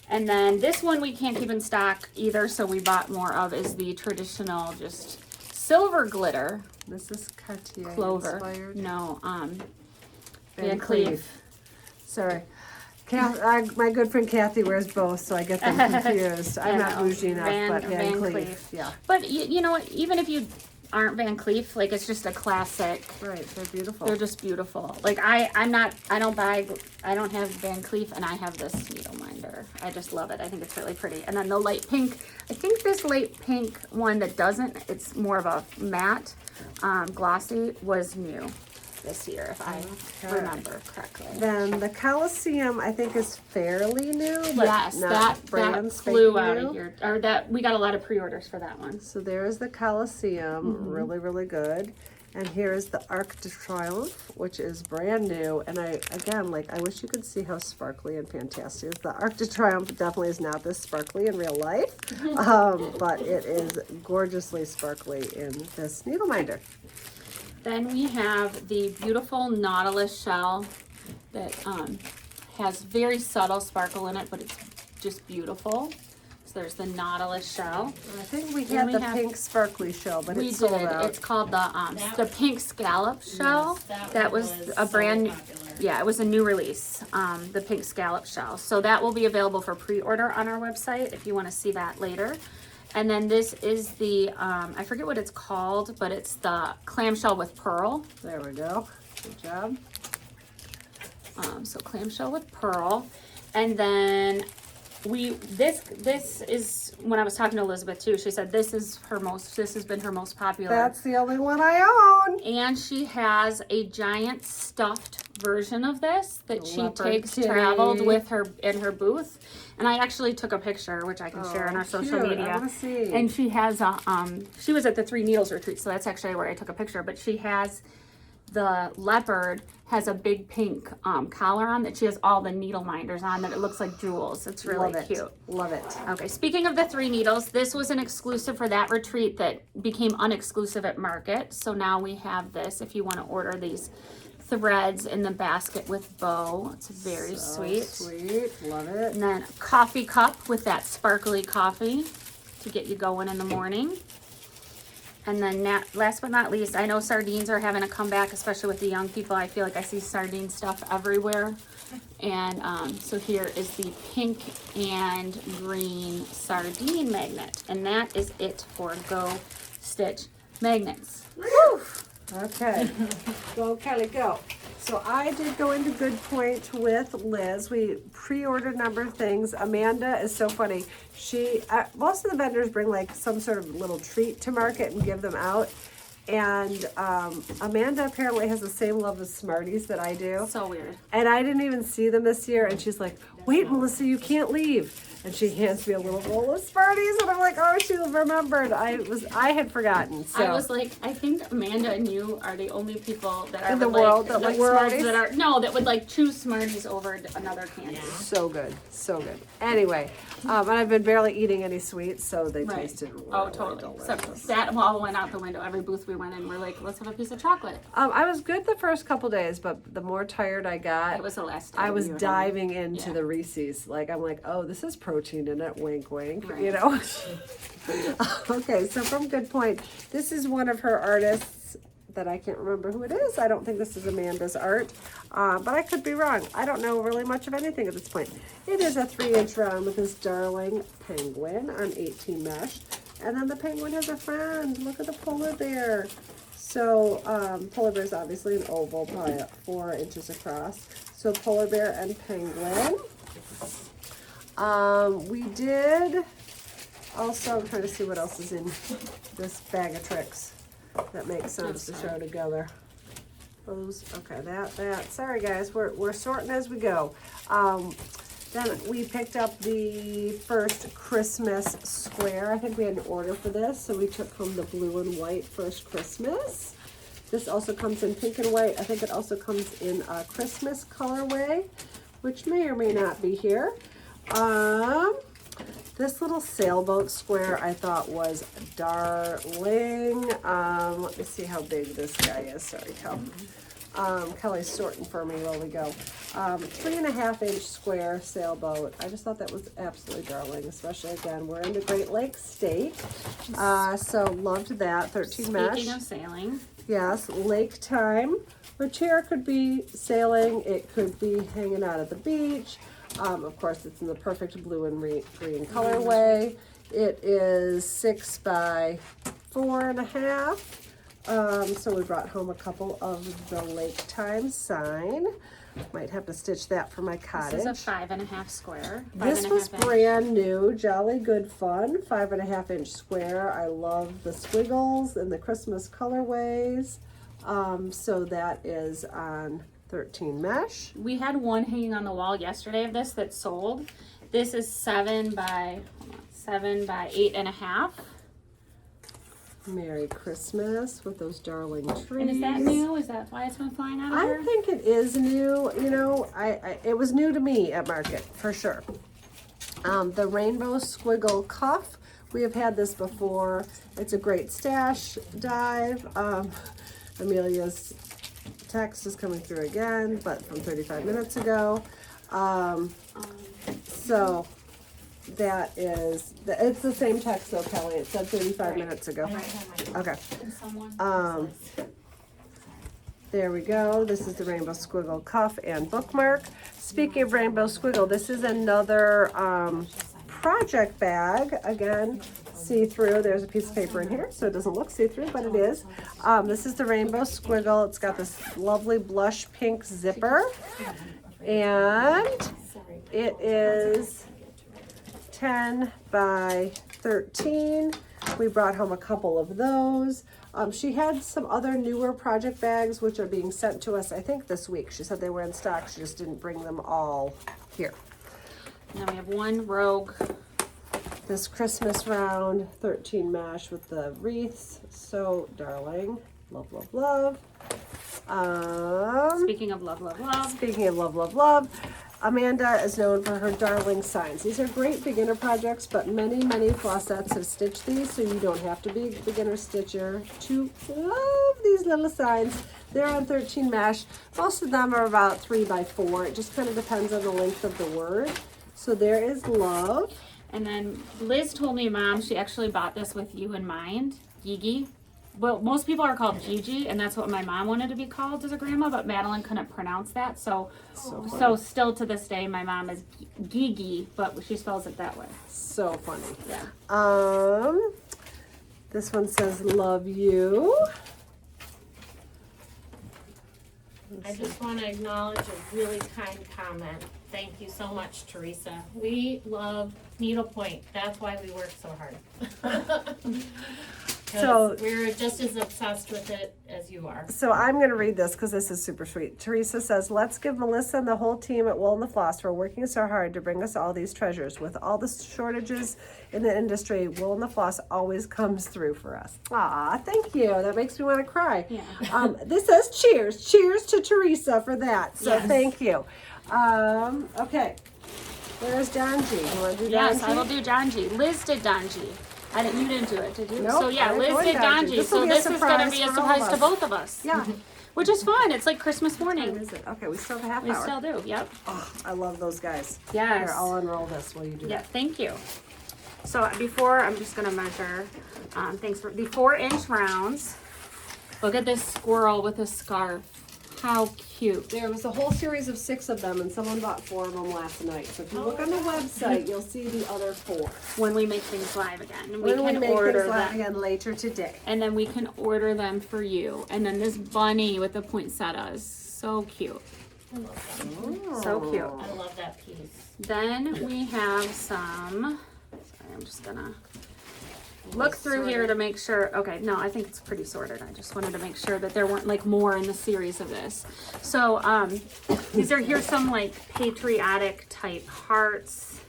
And then this one we can't keep in stock either, so we bought more of, is the traditional just silver glitter This is Cartier clover. inspired. No, Van Cleef. Cleef. Sorry. My good friend Kathy wears both, so I get them confused. I'm not know. bougie enough, but Van Van Cleef. Cleef. Yeah, But you know what? Even if you aren't Van Cleef, like it's just a classic. right. They're beautiful. They're just beautiful. Like I don't have Van Cleef, and I have this needle minder. I just love it. I think it's really pretty. And then the light pink. I think this light pink one that doesn't. It's more of a matte, glossy. Was new this year, if I remember correctly. Then the Coliseum, I think, is fairly new, but Yes, not brand that flew spanking out new. of here. Or that we got a lot of pre-orders for that one. So there's the Coliseum, really, really good. And here's the Arc de Triomphe, which is brand new. And I wish you could see how sparkly and fantastic it is. The Arc de Triomphe definitely is not this sparkly in real life, but it is gorgeously sparkly in this needle minder. Then we have the beautiful Nautilus shell that has very subtle sparkle in it, but it's just beautiful. So there's the Nautilus shell. I think we Then had we the have- pink sparkly shell, but We it's sold did. out. It's called the pink scallop shell. Yes, that one was a brand. popular. Yeah, it was a new release. The pink scallop shell. So that will be available for pre-order on our website if you want to see that later. And then this is the I forget what it's called, but it's the clamshell with pearl. There we go. Good job. So clamshell with pearl, and then this is when I was talking to Elizabeth too. She said this has been her most popular. That's the only one I own. And she has a giant stuffed version of this that she Leopard takes kitty. traveled with her in her booth. And I actually took a picture, which I can share on our social cute. media. I wanna see. And she has a she was at the 3 Needles retreat, so that's actually where I took a picture. But she has the leopard has a big pink collar on that she has all the needle minders on that it looks like jewels. It's really Love it. cute. Love it. Okay, speaking of the 3 Needles, this was an exclusive for that retreat that became unexclusive at market. So now we have this if you want to order these threads in the basket with bow. It's very sweet. Sweet. Love it. And then a coffee cup with that sparkly coffee to get you going in the morning. And then last but not least, I know sardines are having a comeback, especially with the young people. I feel like I see sardine stuff everywhere. And so here is the pink and green sardine magnet. And that is it for Go Stitch magnets. Woo! Okay. Go, Kelly, go. So I did go into Good Point with Liz. We pre-ordered a number of things. Amanda is so funny. She, most of the vendors bring like some sort of little treat to market and give them out. And Amanda apparently has the same love of Smarties that I do. So weird. And I didn't even see them this year. And she's like, wait, Melissa, you can't leave. And she hands me a little bowl of Smarties, and I'm like, oh, she remembered. I had forgotten. So I was like, I think Amanda and you are the only people that in the would world like, that like world Smarties. that would like choose Smarties over another candy. So good, so good. Anyway, and I've been barely eating any sweets, so they Right. tasted really Oh, totally. So delicious. that all went out the window. Every booth we went in, we're like, let's have a piece of chocolate. I was good the first couple days, but the more tired I got, It was the last. I time was you were diving into Yeah. the Reese's. Like, I'm like, oh, this is protein in it, wink, wink, Right. you know? Okay, so from Good Point, this is one of her artists that I can't remember who it is. I don't think this is Amanda's art, but I could be wrong. I don't know really much of anything at this point. It is a 3-inch round with this darling penguin on 18 mesh. And then the penguin has a friend. Look at the polar bear. So polar bear is obviously an oval, probably 4 inches across. So polar bear and penguin. We did also, I'm trying to see what else is in this bag of tricks that makes sense to show together. Those, okay, that. Sorry guys, we're sorting as we go. Then we picked up the first Christmas square. I think we had an order for this, so we took home the blue and white first Christmas. This also comes in pink and white. I think it also comes in a Christmas colorway, which may or may not be here. This little sailboat square I thought was darling. Let me see how big this guy is. Sorry, Kel. Kelly's sorting for me while we go. 3.5-inch square sailboat. I just thought that was absolutely darling, especially again, we're in the Great Lakes state. So loved that. 13 mesh. Speaking of sailing, Yes, lake time. Which here could be sailing, it could be hanging out at the beach. Of course, it's in the perfect blue and green colorway. It is 6 by 4.5. So we brought home a couple of the lake time sign. Might have to stitch that for my cottage. this is a 5.5 square. This 5.5 was inch. brand new, jolly good fun, 5.5-inch square. I love the squiggles and the Christmas colorways. So that is on 13 mesh. We had one hanging on the wall yesterday of this that sold. This is 7 by 8.5. Merry Christmas with those darling trees. And is that new? Is that why it's been flying out of I here? think it is new. You know, it was new to me at market for sure. The rainbow squiggle cuff. We have had this before. It's a great stash dive. Amelia's text is coming through again, but from 35 minutes ago. So that is, it's the same text though, Kelly. It said 35 minutes ago. Okay. There we go. This is the rainbow squiggle cuff and bookmark. Speaking of rainbow squiggle, this is another project bag. Again, see-through. There's a piece of paper in here, so it doesn't look see-through, but it is. This is the rainbow squiggle. It's got this lovely blush pink zipper, and it is 10 by 13. We brought home a couple of those. She had some other newer project bags which are being sent to us, I think this week. She said they were in stock. She just didn't bring them all here. And then we have one Rogue. This Christmas round 13 mesh with the wreaths. So darling. Love, love, love. Speaking of love, love, love. Speaking of love, love, love, Amanda is known for her darling signs. These are great beginner projects, but many, many flossettes have stitched these, so you don't have to be a beginner stitcher to love these little signs. They're on 13 mesh. Most of them are about 3 by 4. It just kind of depends on the length of the word. So there is love. And then Liz told me, Mom, she actually bought this with you in mind, Gigi. Well, most people are called Gigi, and that's what my mom wanted to be called as a grandma, but Madeline couldn't pronounce that. So still to this day, my mom is Gigi, but she spells it that way. So funny. Yeah. This one says love you. I just want to acknowledge a really kind comment. Thank you so much, Teresa. We love Needlepoint. That's why we work so hard. because So- we're just as obsessed with it as you are. So I'm going to read this because this is super sweet. Teresa says, let's give Melissa and the whole team at Wool and the Floss for working so hard to bring us all these treasures. With all the shortages in the industry, Wool and the Floss always comes through for us. Aw, thank you. That makes me want to cry. Yeah. This says cheers. Cheers to Teresa for that. So Yes. thank you. Okay. Where's Donji? You want to do Yes, Donji? I will do Donji. Liz did Donji. You didn't do it, did you? Nope, so yeah, I'm Liz doing did Donji. Donji. This will So be a this is going to be a surprise for all of surprise to us. both of us. Yeah. Which is fun. It's like Christmas What morning. is it? Okay, we still have a half We hour. still do. Yep. Oh, I love those guys. Yes. Here, I'll unroll this while you do Yeah, that. thank you. So before, I'm just gonna measure, thanks for the 4-inch rounds. Look at this squirrel with a scarf. How cute. There was a whole series of 6 of them, and someone bought 4 of them last night. So if you look on the website, you'll see the other 4. When we make things live again, and we When we can make order things live them. again later today. And then we can order them for you. And then this bunny with the poinsettia is so cute. I love that. So cute. I love that piece. Then we have some, sorry, I'm just gonna look through here to make sure. Okay, no, I think it's pretty sorted. I just wanted to make sure that there weren't like more in the series of this. So here's some like patriotic type hearts.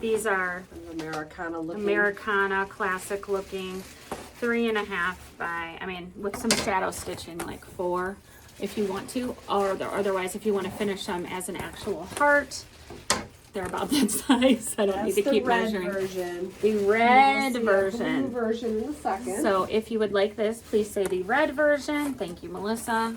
These are Americana looking. Americana classic looking, 3.5 by, with some shadow stitching, like 4 if you want to, or otherwise if you want to finish them as an actual heart. They're about that size. I don't need to keep measuring. Version. The red You'll see a version. blue version in a second. So if you would like this, please say the red version. Thank you, Melissa.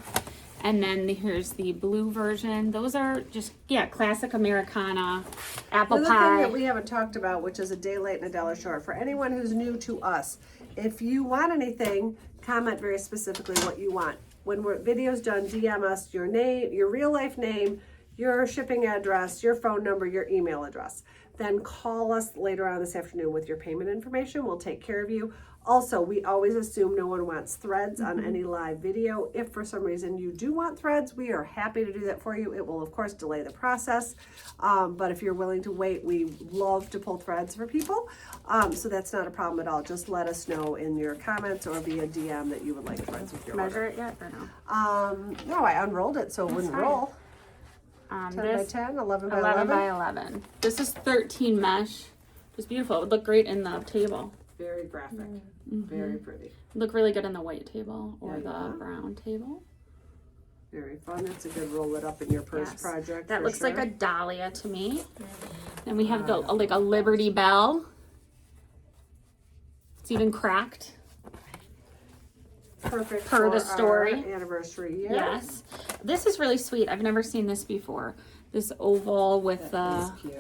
And then here's the blue version. Those are just, classic Americana, apple Another thing pie. that we haven't talked about, which is a day late and a dollar short, for anyone who's new to us, if you want anything, comment very specifically what you want. When video's done, DM us your name, your real life name, your shipping address, your phone number, your email address. Then call us later on this afternoon with your payment information. We'll take care of you. Also, we always assume no one wants threads on any live video. If for some reason you do want threads, we are happy to do that for you. It will, of course, delay the process. But if you're willing to wait, we love to pull threads for people. So that's not a problem at all. Just let us know in your comments or via DM that you would like threads with your Measure order. it yet or no? No, I unrolled it so it wouldn't fine. roll. 10 by This 10, 11 by 11 by 11. 11. This is 13 mesh. It's beautiful. It would look great in the table. Very graphic. Very pretty. Look really good in the white table or Yeah, the yeah. brown table. Very fun. It's a good roll it up in your purse Yes. project. That for looks like sure. a dahlia to me. And we have like a Liberty Bell. It's even cracked. perfect per for the story. our anniversary year. Yes. This is really sweet. I've never seen this before. This oval with That is cute.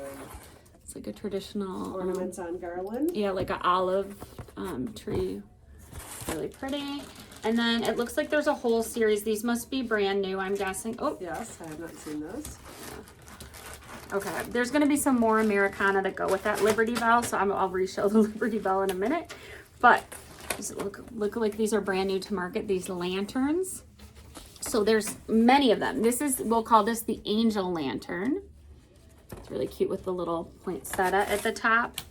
it's like a traditional Ornaments on garland. yeah, like an olive tree. Really pretty. And then it looks like there's a whole series. These must be brand new, I'm guessing. Oh, Yes, I have not seen those. okay. There's going to be some more Americana that go with that Liberty Bell, so I'll re-show the Liberty Bell in a minute. But does it look like these are brand new to market, these lanterns. So there's many of them. We'll call this the Angel Lantern. It's really cute with the little poinsettia at the top.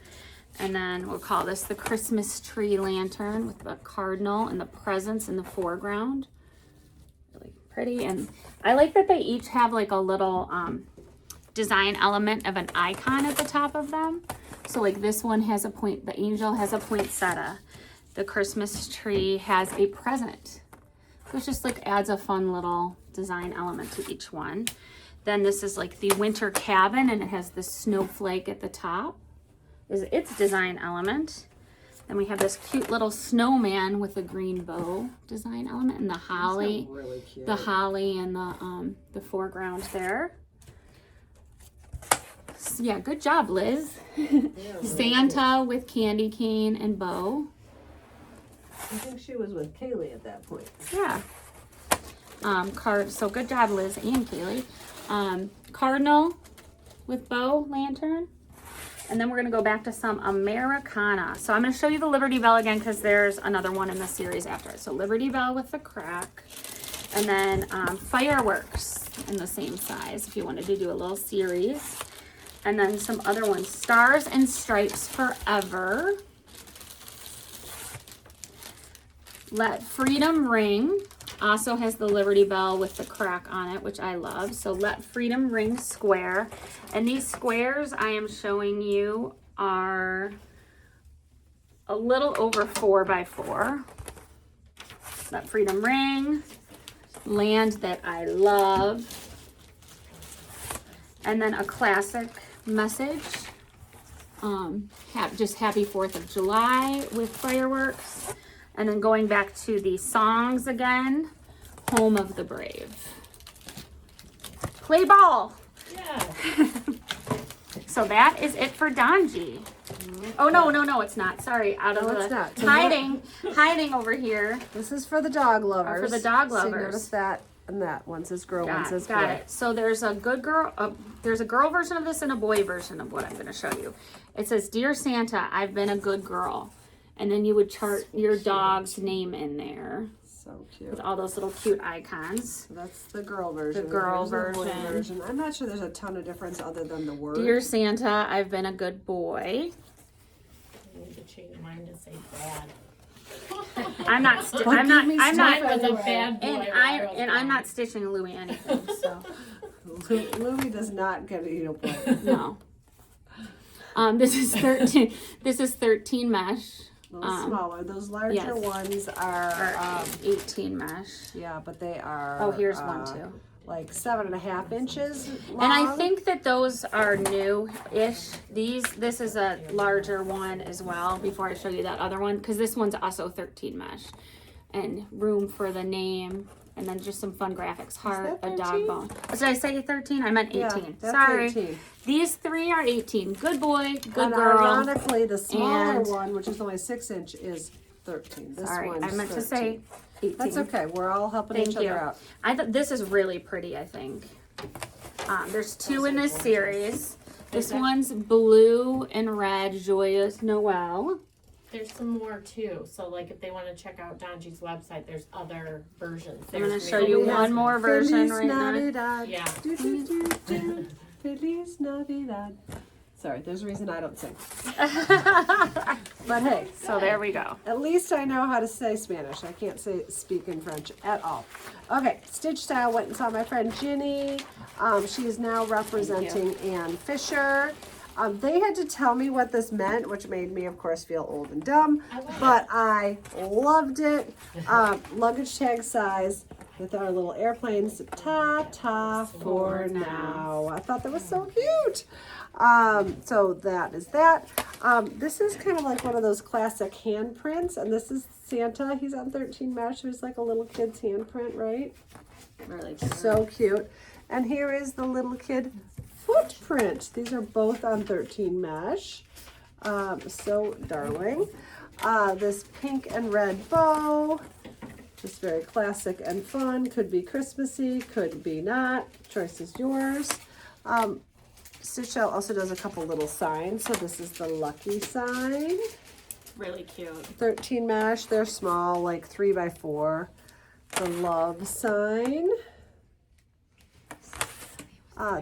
And then we'll call this the Christmas Tree Lantern with the cardinal and the presents in the foreground. Really pretty. And I like that they each have like a little design element of an icon at the top of them. So like this one has the angel has a poinsettia. The Christmas tree has a present. So it just like adds a fun little design element to each one. Then this is like the winter cabin, and it has the snowflake at the top is its design element. Then we have this cute little snowman with a green bow design element, and the holly, Really cute. the holly and the foreground there. So yeah, good job, Liz. Santa with candy cane and bow. I think she was with Kaylee at that point. Yeah. So good job, Liz and Kaylee. Cardinal with bow lantern. And then we're going to go back to some Americana. So I'm going to show you the Liberty Bell again because there's another one in the series after it. So Liberty Bell with the crack. And then fireworks in the same size if you wanted to do a little series. And then some other ones. Stars and Stripes Forever. Let Freedom Ring also has the Liberty Bell with the crack on it, which I love. So Let Freedom Ring square. And these squares I am showing you are a little over 4 by 4. Let Freedom Ring, Land That I Love, and then a classic message. Just Happy 4th of July with fireworks. And then going back to the songs again, Home of the Brave. Play ball. Yeah. So that is it for Donji. Oh no, it's not. Sorry, it's not. So hiding over here. This is for the dog lovers. For the dog So you lovers. notice that and that. One says girl, one says boy. Got it. So there's a good girl. There's a girl version of this and a boy version of what I'm going to show you. It says, "Dear Santa, I've been a good girl," and then you would chart your dog's name in there So cute. with all those little cute icons. So that's the girl version. The girl There's the boy version. I'm not sure there's a ton of difference other than the word. Dear Santa, I've been a good boy. I need to change mine to say bad. I'm not. But I'm not. give me I'm stuff not. I was a bad boy. And I'm not stitching Louie anything. So Louie does not get a needlepoint. no. This is 13. This is 13 mesh. A little smaller. Those larger yes. ones are 18 mesh. yeah, but they are Oh, here's one too. like 7.5 inches long. And I think that those are new-ish. This is a larger one as well. Before I show you that other one, because this one's also 13 mesh, and room for the name, and then just some fun graphics. Heart, that a dog 13? bone. Did I say 13? I meant 18. Yeah, that's Sorry. 18. These three are 18. Good boy, good And girl. ironically, the smaller And- one, which is only 6 inch, is 13. This Sorry, one's I meant 13. to say 18. That's okay. We're all helping Thank each you. other out. I thought this is really pretty, I think. There's two in this series. This one's blue and red, Joyous Noel. There's some more too. So like if they want to check out Donji's website, there's other versions. I'm going to There's show you really- one more version Feliz right now. Navidad. Yeah. Do, do, do, do. Feliz Navidad. Sorry, there's a reason I don't sing. But hey, So there we go. at least I know how to say Spanish. I can't speak in French at all. Okay, Stitch Style went and saw my friend Ginny. She is now representing Ann Fisher. They had to tell me what this meant, which made me, of course, feel old and dumb. But I loved it. Luggage tag size with our little airplanes. Ta-ta for now. I thought that was so cute. So that is that. This is kind of like one of those classic handprints, and this is Santa. He's on 13 mesh. There's like a little kid's handprint, right? Really cute. So cute. And here is the little kid footprint. These are both on 13 mesh. So darling. This pink and red bow. Just very classic and fun. Could be Christmassy, could be not. Choice is yours. Stitch Out also does a couple little signs. So this is the lucky sign. Really cute. 13 mesh. They're small, like 3 by 4. The love sign.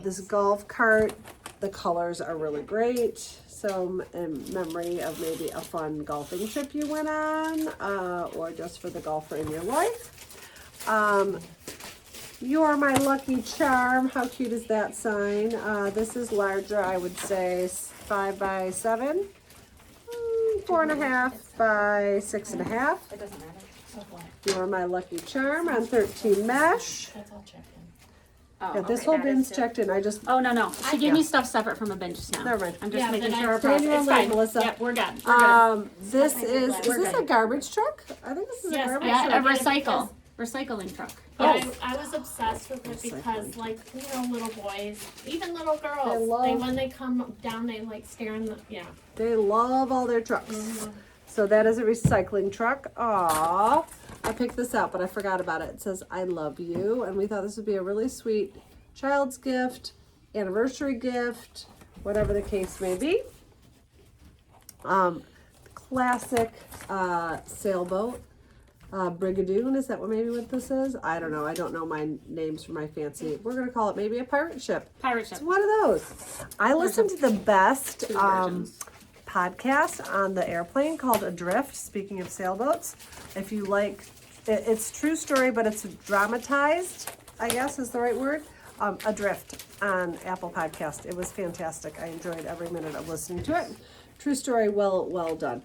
This golf cart. The colors are really great. So in memory of maybe a fun golfing trip you went on, or just for the golfer in your life. You're my lucky charm. How cute is that sign? This is larger, I would say 5 by 7, 4.5 by 6.5. It doesn't matter. You're my lucky charm on 13 mesh. That's all checked in. Oh, Yeah, this okay, whole that bin's is good. checked in. I just Oh, no. She gave me stuff separate from a bin just now. Never mind. I'm just Yeah, making then sure I- it's fine. Stay on It's lane, fine. Melissa. Yep, we're good. We're good. This is this a garbage truck? I think this is Yes, a garbage Yeah, truck. a recycle. Recycling truck. Yeah, I was obsessed with it because, like, you know, little boys, even little girls, when they come down, they like stare in the, yeah. They love all their trucks. So that is a recycling truck. Aww. I picked this up, but I forgot about it. It says, I love you. And we thought this would be a really sweet child's gift, anniversary gift, whatever the case may be. Classic sailboat. Brigadoon, is that what this is? I don't know. I don't know my names for my fancy. We're going to call it maybe a pirate ship. Pirate ship. It's one of those. I listened to the best Two versions. podcast on the airplane called Adrift, speaking of sailboats. If you like, it's true story, but it's dramatized, I guess is the right word. Adrift on Apple Podcast. It was fantastic. I enjoyed every minute of listening to it. True story, well done.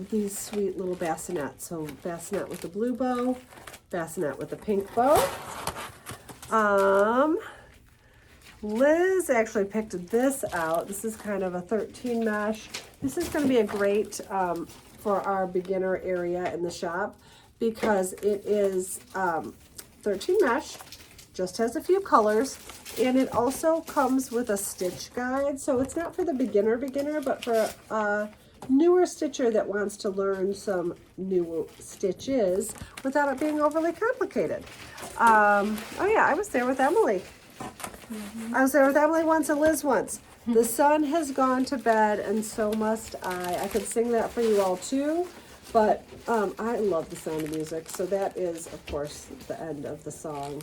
These sweet little bassinets. So bassinet with the blue bow, bassinet with the pink bow. Liz actually picked this out. This is kind of a 13 mesh. This is going to be a great for our beginner area in the shop because it is 13 mesh, just has a few colors, and it also comes with a stitch guide. So it's not for the beginner, but for a newer stitcher that wants to learn some new stitches without it being overly complicated. Oh yeah, I was there with Emily. I was there with Emily once and Liz once. The sun has gone to bed and so must I. I could sing that for you all too, but I love the sound of music. So that is, of course, the end of the song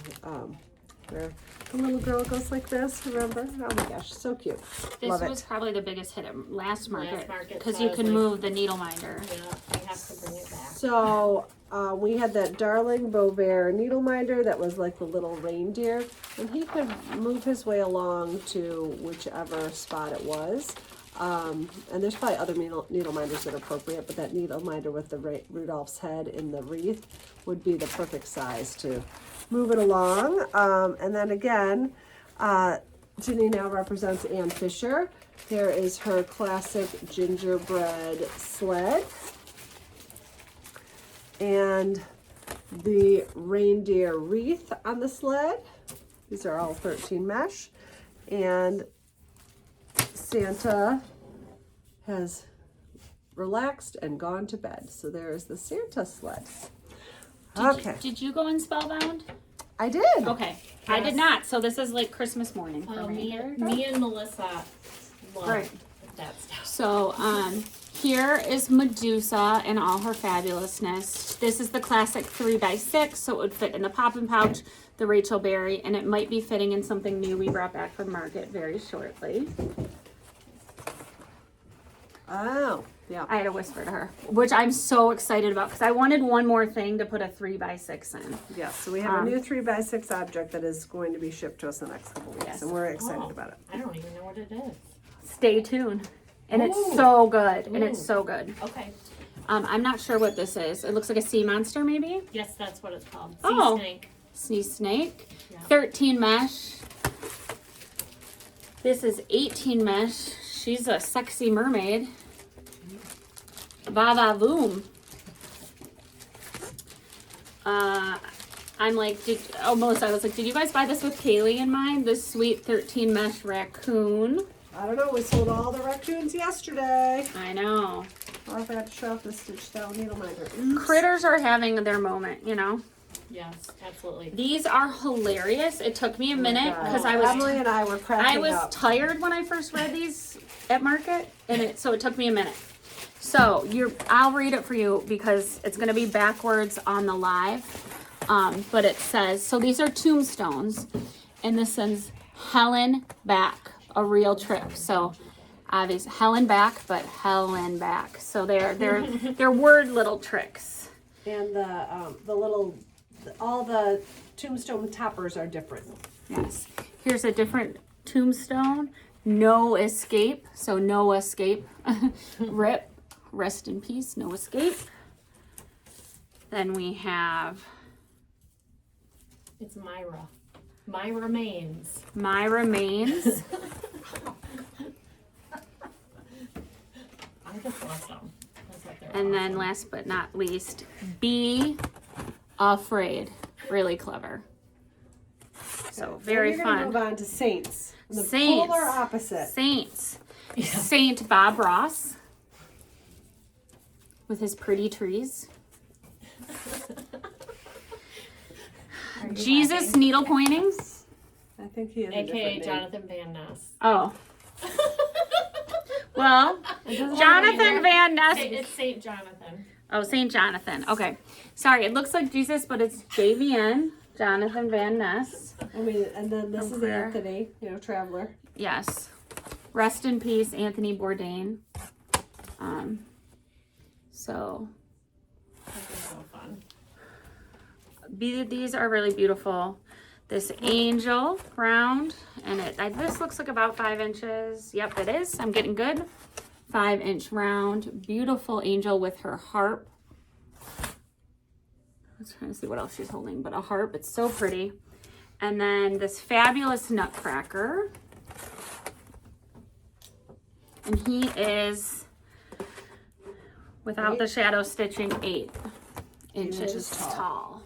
where the little girl goes like this, remember? Oh my gosh, so cute. This Love was it. probably the biggest hit at last market because so you I was can like- move the needle minder. Yeah, I have to bring it back. So we had that darling Beauvais needle minder that was like the little reindeer, and he could move his way along to whichever spot it was. And there's probably other needle minders that are appropriate, but that needle minder with the Rudolph's head in the wreath would be the perfect size to move it along. And then again, Ginny now represents Ann Fisher. There is her classic gingerbread sled. And the reindeer wreath on the sled. These are all 13 mesh. And Santa has relaxed and gone to bed. So there's the Santa sled. Okay, Did you go in Spellbound? I did. Okay. I did not. So this is like Christmas morning for Oh, me. me and Melissa love Right. that stuff. So here is Medusa in all her fabulousness. This is the classic 3x6, so it would fit in the poppin' pouch, the Rachel Berry, and it might be fitting in something new we brought back from market very shortly. Oh, yeah. I had to whisper to her, which I'm so excited about because I wanted one more thing to put a 3x6 in. Yeah, so we have a new 3x6 object that is going to be shipped to us in the next couple weeks, Yes. and we're excited Oh, about it. I don't even know what it is. Stay tuned. And it's Ooh. so good. And it's Ooh. so good. Okay. I'm not sure what this is. It looks like a sea monster, maybe? Yes, that's what it's called. Sea Oh. snake. Sea snake. Yeah. 13 mesh. This is 18 mesh. She's a sexy mermaid. Va va voom. I'm like, Melissa, I was like, did you guys buy this with Kaylee in mind? This sweet 13 mesh raccoon. I don't know, we sold all the raccoons yesterday. I know. Oh, I forgot to show off the stitch style needle minder. Oops. Critters are having their moment, you know? Yes, absolutely. These are hilarious. It took me a minute God. because I was Emily and I were cracking up. tired when I first read these at market, and so it took me a minute. So I'll read it for you because it's going to be backwards on the live. But it says, so these are tombstones, and this says Helen back, a real trip. So obviously Helen back, but Helen back. So they're word little tricks. And the little, all the tombstone toppers are different. Yes. Here's a different tombstone. No escape. So no escape. Rip. Rest in peace. No escape. Then we have It's Myra. My remains. My Remains. I just love them. I thought they were And then awesome. last but not least, Be Afraid. Really clever. So very We're gonna fun. move on to Saints. The Saints. polar opposite. Saints. Saint Bob Ross with his pretty trees. Jesus needle pointing. I think he is a AKA different name. Jonathan Van Ness. Oh. Well, Jonathan Van Ness. It's Saint Jonathan. Oh, Saint Jonathan. Okay. Sorry, it looks like Jesus, but it's JVN. Jonathan Van Ness. I mean, and then this is prayer. Anthony, traveler. Yes. Rest in peace, Anthony Bourdain. So This is so fun. these are really beautiful. This angel round, and this looks like about 5 inches. Yep, it is. I'm getting good. 5-inch round, beautiful angel with her harp. I was trying to see what else she's holding, but a harp. It's so pretty. And then this fabulous nutcracker. And he is, without the shadow stitching, 8 inches tall.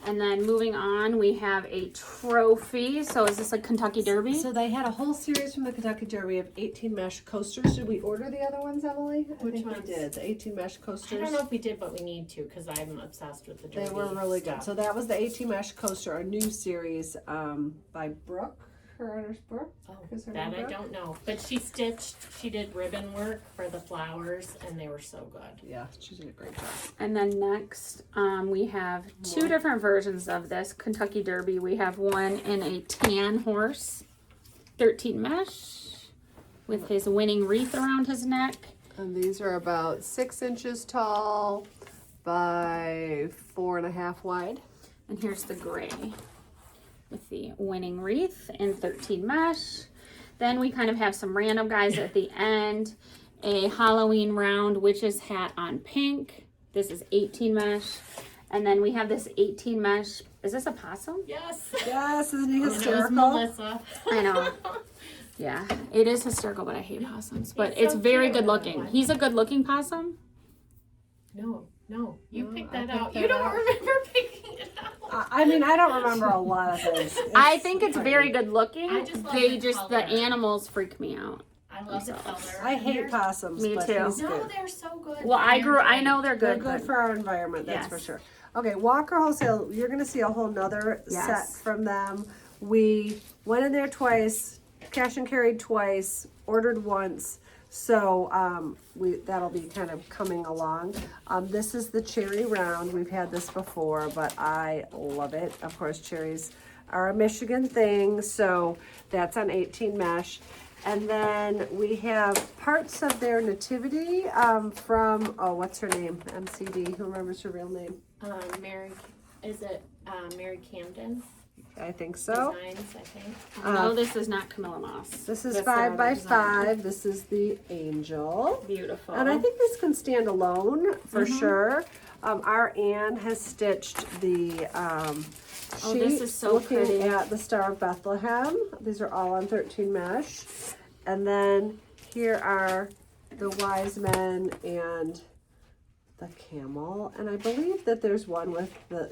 And then moving on, we have a trophy. So is this like Kentucky Derby? So they had a whole series from the Kentucky Derby of 18 mesh coasters. Did we order the other ones, Emily? Which think ones? we did. The 18 mesh coasters. I don't know if we did, but we need to because I'm obsessed with the derby. They were really good. stuff. So that was the 18 mesh coaster, a new series by Brooke. Her owner's Brooke. Oh, Is her that name I Brooke? don't know. But she did ribbon work for the flowers, and they were so good. Yeah, she did a great job. And then next, we have 2 different versions of this Kentucky Derby. We have one in a tan horse, 13 mesh, with his winning wreath around his neck. And these are about 6 inches tall by 4.5 wide. And here's the gray with the winning wreath in 13 mesh. Then we kind of have some random guys at the end. A Halloween round witch's hat on pink. This is 18 mesh. And then we have this 18 mesh. Is this a possum? Yes. Yes, isn't he It was hysterical? Melissa. I know. Yeah, it is hysterical, but I hate possums. But He's it's so very cute. good looking. He's a good looking possum. No, you picked I that picked out. that You don't out. remember picking it out. I mean, I don't remember a lot of things. I think it's very good looking. I just love the the color. animals freak me out. I love the color. I hate possums. Me but too. he's No, good. they're so good. Well, I know they're They're good. good but- for our environment, that's Yes. for sure. Okay, Walker Wholesale, you're gonna see a whole nother set Yes. from them. We went in there twice, cash and carried twice, ordered once. So that'll be kind of coming along. This is the cherry round. We've had this before, but I love it. Of course, cherries are a Michigan thing, so that's on 18 mesh. And then we have parts of their nativity from, what's her name? MCD. Who remembers her real name? Mary, is it Mary Camden I think so. Designs, I think. No, this is not Camilla Moss. This is That's 5 by another design. 5. This is the angel. Beautiful. And I think this can stand alone for sure. Our Anne has stitched the sheet this is so looking pretty. at the Star of Bethlehem. These are all on 13 mesh. And then here are the wise men and the camel. And I believe that there's one with the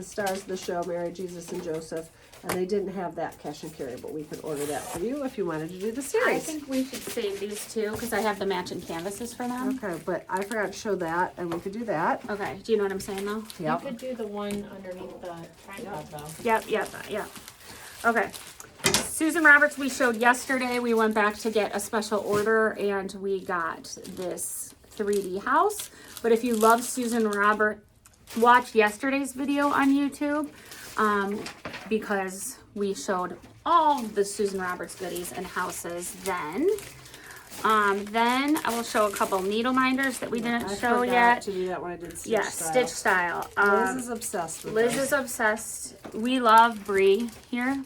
stars of the show, Mary, Jesus, and Joseph. And they didn't have that cash and carry, but we could order that for you if you wanted to do the I series. think we should save these two because I have the matching canvases for them. Okay, but I forgot to show that, and we could do that. Okay. Do you know what I'm saying though? You could do the one underneath the tripod though. Yep. Okay. Susan Roberts, we showed yesterday. We went back to get a special order and we got this 3D house. But if you love Susan Roberts, watch yesterday's video on YouTube because we showed all the Susan Roberts goodies and houses then. Then I will show a couple needle minders that we didn't I show forgot yet. to do that when I did stitch Yes, style. Stitch Style. Liz is obsessed with Liz this. is obsessed. We love brie here.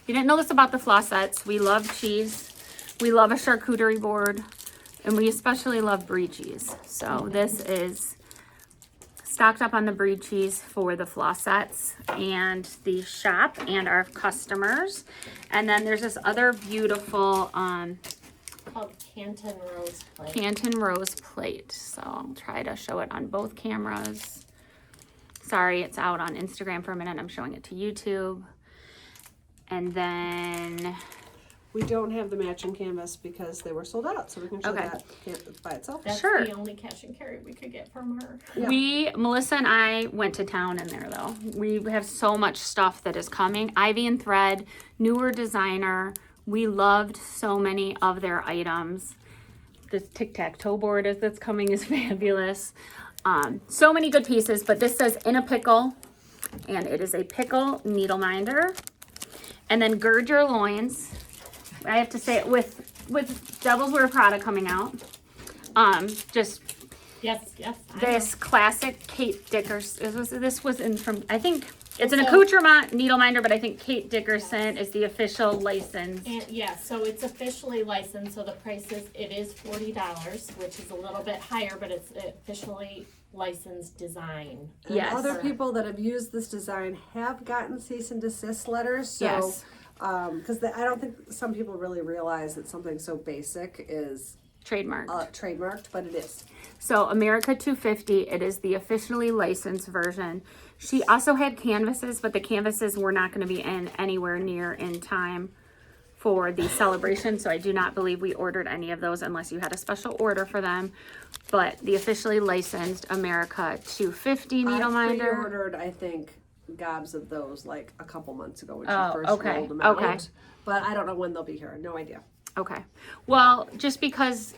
You didn't know this about the flossettes. We love cheese. We love a charcuterie board. And we especially love brie cheese. So this is stocked up on the brie cheese for the flossettes and the shop and our customers. And then there's this other beautiful Called Canton Rose Plate. Canton Rose plate. So I'll try to show it on both cameras. Sorry, it's out on Instagram for a minute. I'm showing it to YouTube. And then, We don't have the matching canvas because they were sold out, so we can show Okay. that canvas by itself. That's Sure. the only cash and carry we could get from her. Yeah. Melissa and I went to town in there though. We have so much stuff that is coming. Ivy and Thread, newer designer. We loved so many of their items. The tic-tac-toe board that's coming is fabulous. So many good pieces, but this says in a pickle, and it is a pickle needle minder. And then gird your loins. I have to say it with Devil's Wear Prada coming out. Just Yes, I this classic Kate Dickerson. This was in from, I think it's an So- accoutrement needleminder, but I think Kate Dickerson is the official license. And yeah, so it's officially licensed, so the price is $40, which is a little bit higher, but it's officially licensed design. And Yes. other people that have used this design have gotten cease and desist letters. So, Yes. because I don't think some people really realize that something so basic is Trademark. trademarked, but it is. So America 250, it is the officially licensed version. She also had canvases, but the canvases were not going to be in anywhere near in time for the celebration. So I do not believe we ordered any of those unless you had a special order for them. But the officially licensed America 250 needle I minder. pre-ordered, I think, gobs of those like a couple months ago when she Oh, first okay, rolled them out. okay. But I don't know when they'll be here. No idea. Okay. Well, just because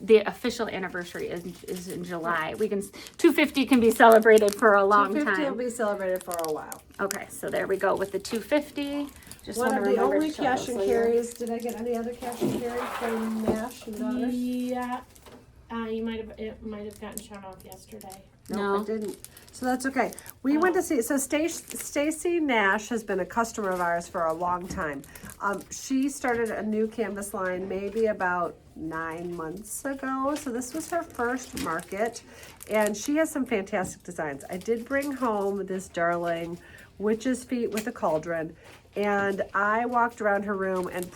the official anniversary is in July, 250 can be celebrated for a long 250 time. will be celebrated for a while. Okay, so there we go with the 250. Just One want of to the remember only to show cash those and later. carries. Did I get any other cash and carry from Nash and Daughters? Yeah, it might have gotten shown off yesterday. No. I didn't. So that's okay. We went to see, so Stacy Nash has been a customer of ours for a long time. She started a new canvas line maybe about 9 months ago. So this was her first market, and she has some fantastic designs. I did bring home this darling witch's feet with a cauldron, and I walked around her room and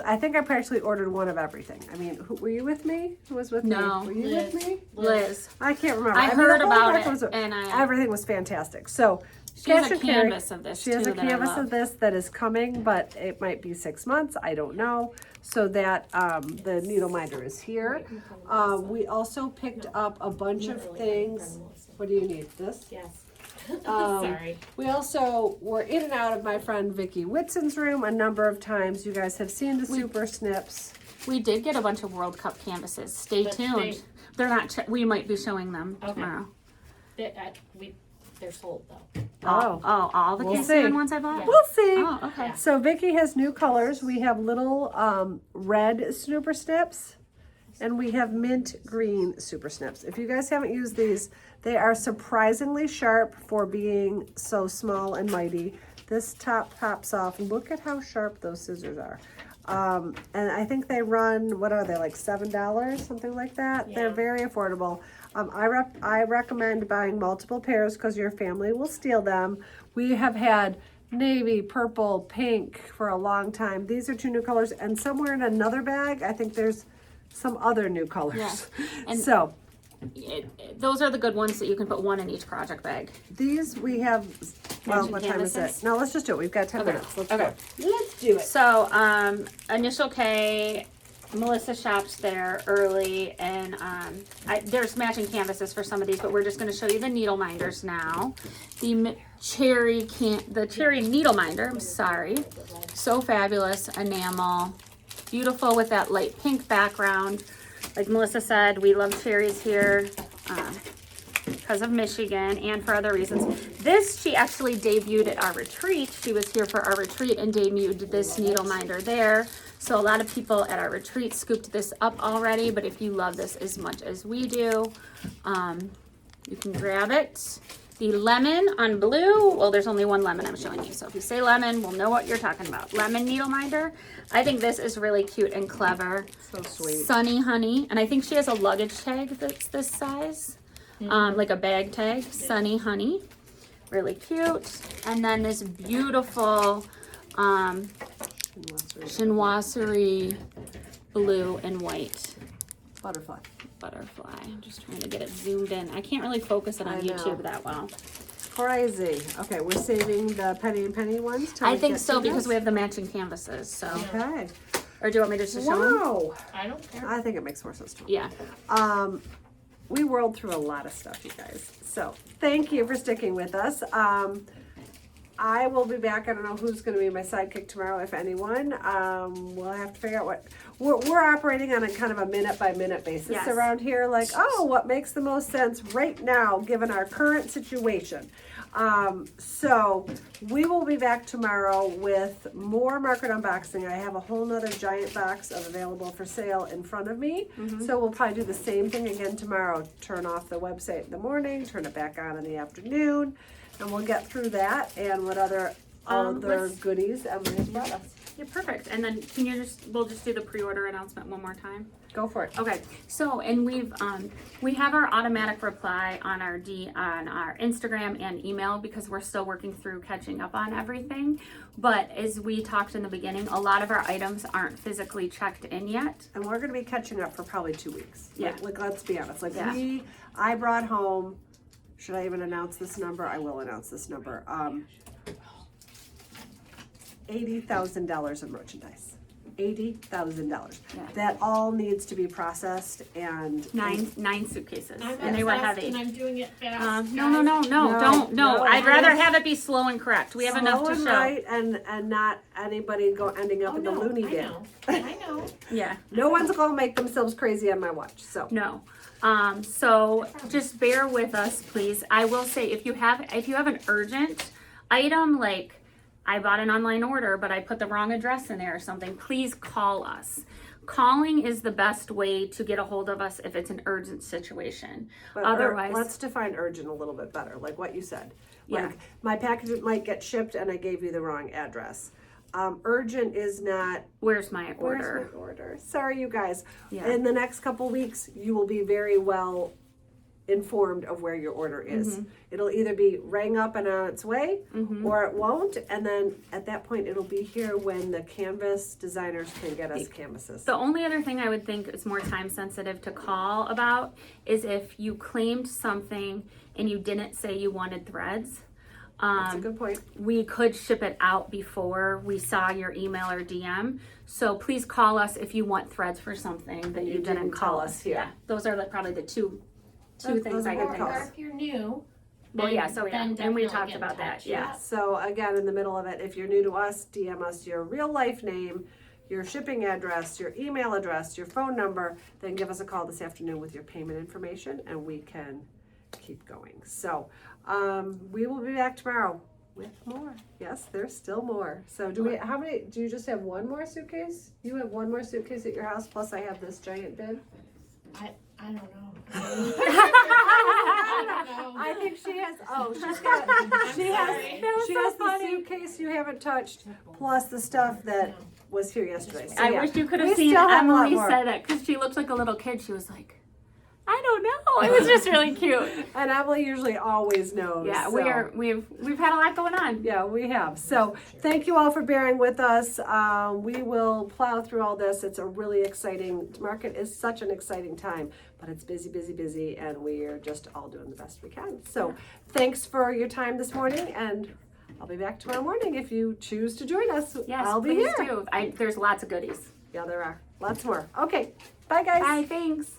I think I practically ordered one of everything. I mean, were you with me? Who was with No. me? Were you Liz. with me? Liz, I can't remember. I mean, heard the whole about market it, was- and I- everything was fantastic. So she has cash a and carry- canvas of this She has too a that I canvas love. of this that is coming, but it might be 6 months. I don't know. So that the needle minder is here. We also picked up a bunch of things. What do you need? This? Yes. Sorry. We also were in and out of my friend Vicki Whitson's room a number of times. You guys have seen the super snips. We did get a bunch of World Cup canvases. Stay But tuned. They're not. We might be showing them Okay. tomorrow. They're sold though. All the We'll K7 see. ones I bought. Yeah. We'll see. Oh, okay. So Vicki has new colors. We have little red super snips, and we have mint green super snips. If you guys haven't used these, they are surprisingly sharp for being so small and mighty. This top pops off. Look at how sharp those scissors are. And I think they run, what are they, like $7, something like that? They're Yeah. very affordable. I recommend buying multiple pairs because your family will steal them. We have had navy, purple, pink for a long time. These are 2 new colors, and somewhere in another bag, I think there's some other new colors. Yeah. And- So Those are the good ones that you can put one in each project bag. these we have, well, Matching what time is it? canvases? No, let's just do it. We've got 10 Okay. minutes. Let's Okay. go. Let's do it. So, Initial K, Melissa shopped there early, and there's matching canvases for some of these, but we're just going to show you the needle minders now. The cherry needle minder. I'm sorry, so fabulous, enamel, beautiful with that light pink background. Like Melissa said, we love cherries here because of Michigan and for other reasons. This she actually debuted at our retreat. She was here for our retreat and debuted this needle minder there. So a lot of people at our retreat scooped this up already, but if you love this as much as we do, you can grab it. The lemon on blue, well, there's only one lemon I'm showing you. So if you say lemon, we'll know what you're talking about. Lemon needle minder. I think this is really cute and clever. So sweet. Sunny Honey. And I think she has a luggage tag that's this size, like a bag tag. Sunny Honey. Really cute. And then this beautiful chinoiserie blue and white Butterfly. butterfly. I'm just trying to get it zoomed in. I can't really focus it on I know. YouTube that well. Crazy. Okay, we're saving the penny and penny ones. till I we think get so to because this. we have the matching canvases. So, Okay. or do you want me just to show them? Wow. I don't care. I think it makes more sense to me. Yeah. We whirled through a lot of stuff, you guys. So thank you for sticking with us. I will be back. I don't know who's going to be my sidekick tomorrow, if anyone. We'll have to figure out what we're operating on a kind of a minute by minute basis Yes. around here. Like, what makes the most sense right now, given our current situation. So we will be back tomorrow with more market unboxing. I have a whole nother giant box of available for sale in front of me. So we'll probably do the same thing again tomorrow. Turn off the website in the morning, turn it back on in the afternoon, and we'll get through that and what other goodies Emily has brought us. Yeah, perfect. And then we'll just do the pre-order announcement one more time. Go for it. Okay, so, and we have our automatic reply on our Instagram and email because we're still working through catching up on everything. But as we talked in the beginning, a lot of our items aren't physically checked in yet. And we're going to be catching up for probably 2 weeks. Yeah. Like let's be honest. Like Yeah. I brought home, should I even announce this number? I will announce this number. $80,000 of merchandise. $80,000. Yeah. That all needs to be processed and Nine suitcases, I'm and they were fast heavy. and I'm doing it fast. No, No, no, I'd no. rather have it be slow and correct. We have enough slow to and show. right and not anybody ending up Oh, in the no, loony I bin. know. I know. Yeah. No one's gonna make themselves crazy on my watch. So No. So just bear with us, please. I will say if you have an urgent item, like I bought an online order, but I put the wrong address in there or something, please call us. Calling is the best way to get a hold of us if it's an urgent situation. But Otherwise, let's define urgent a little bit better, like what you said. Yeah. Like my package might get shipped and I gave you the wrong address. Urgent is not. where's my order? Where's my order? Sorry, you guys. Yeah. In the next couple weeks, you will be very well informed of where your order is. It'll either be rang up and on its way, or it won't. And then at that point, it'll be here when the canvas designers can get us canvases. The only other thing I would think is more time sensitive to call about is if you claimed something and you didn't say you wanted threads. That's a good point. We could ship it out before we saw your email or DM. So please call us if you want threads for something that you didn't call us. here. Yeah, those are probably the two Those things are I good can think calls. of. Or if you're new, Well, then- yeah, so yeah, then and we definitely talked get in about that. touch. Yeah. So again, in the middle of it, if you're new to us, DM us your real life name, your shipping address, your email address, your phone number, then give us a call this afternoon with your payment information and we can keep going. So we will be back tomorrow with more. Yes, there's still more. So do you just have one more suitcase? You have one more suitcase at your house, plus I have this giant bin? I don't know. I think she has, she has the suitcase you haven't touched, plus the stuff that was here yesterday. So, I yeah. wish you could We have seen still have a lot Emily more. say that because she looks like a little kid. She was like, I don't know. It was just really cute. And Emily usually always knows. Yeah, so. we've had a lot going on. Yeah, we have. So thank you all for bearing with us. We will plow through all this. It's a really exciting market. Is such an exciting time, but it's busy, busy, busy, and we are just all doing the best we can. So thanks for your time this morning, and I'll be back tomorrow morning if you choose to join us. Yes, I'll be please here. do. There's lots of goodies. Yeah, there are lots more. Okay, bye guys. Bye, thanks.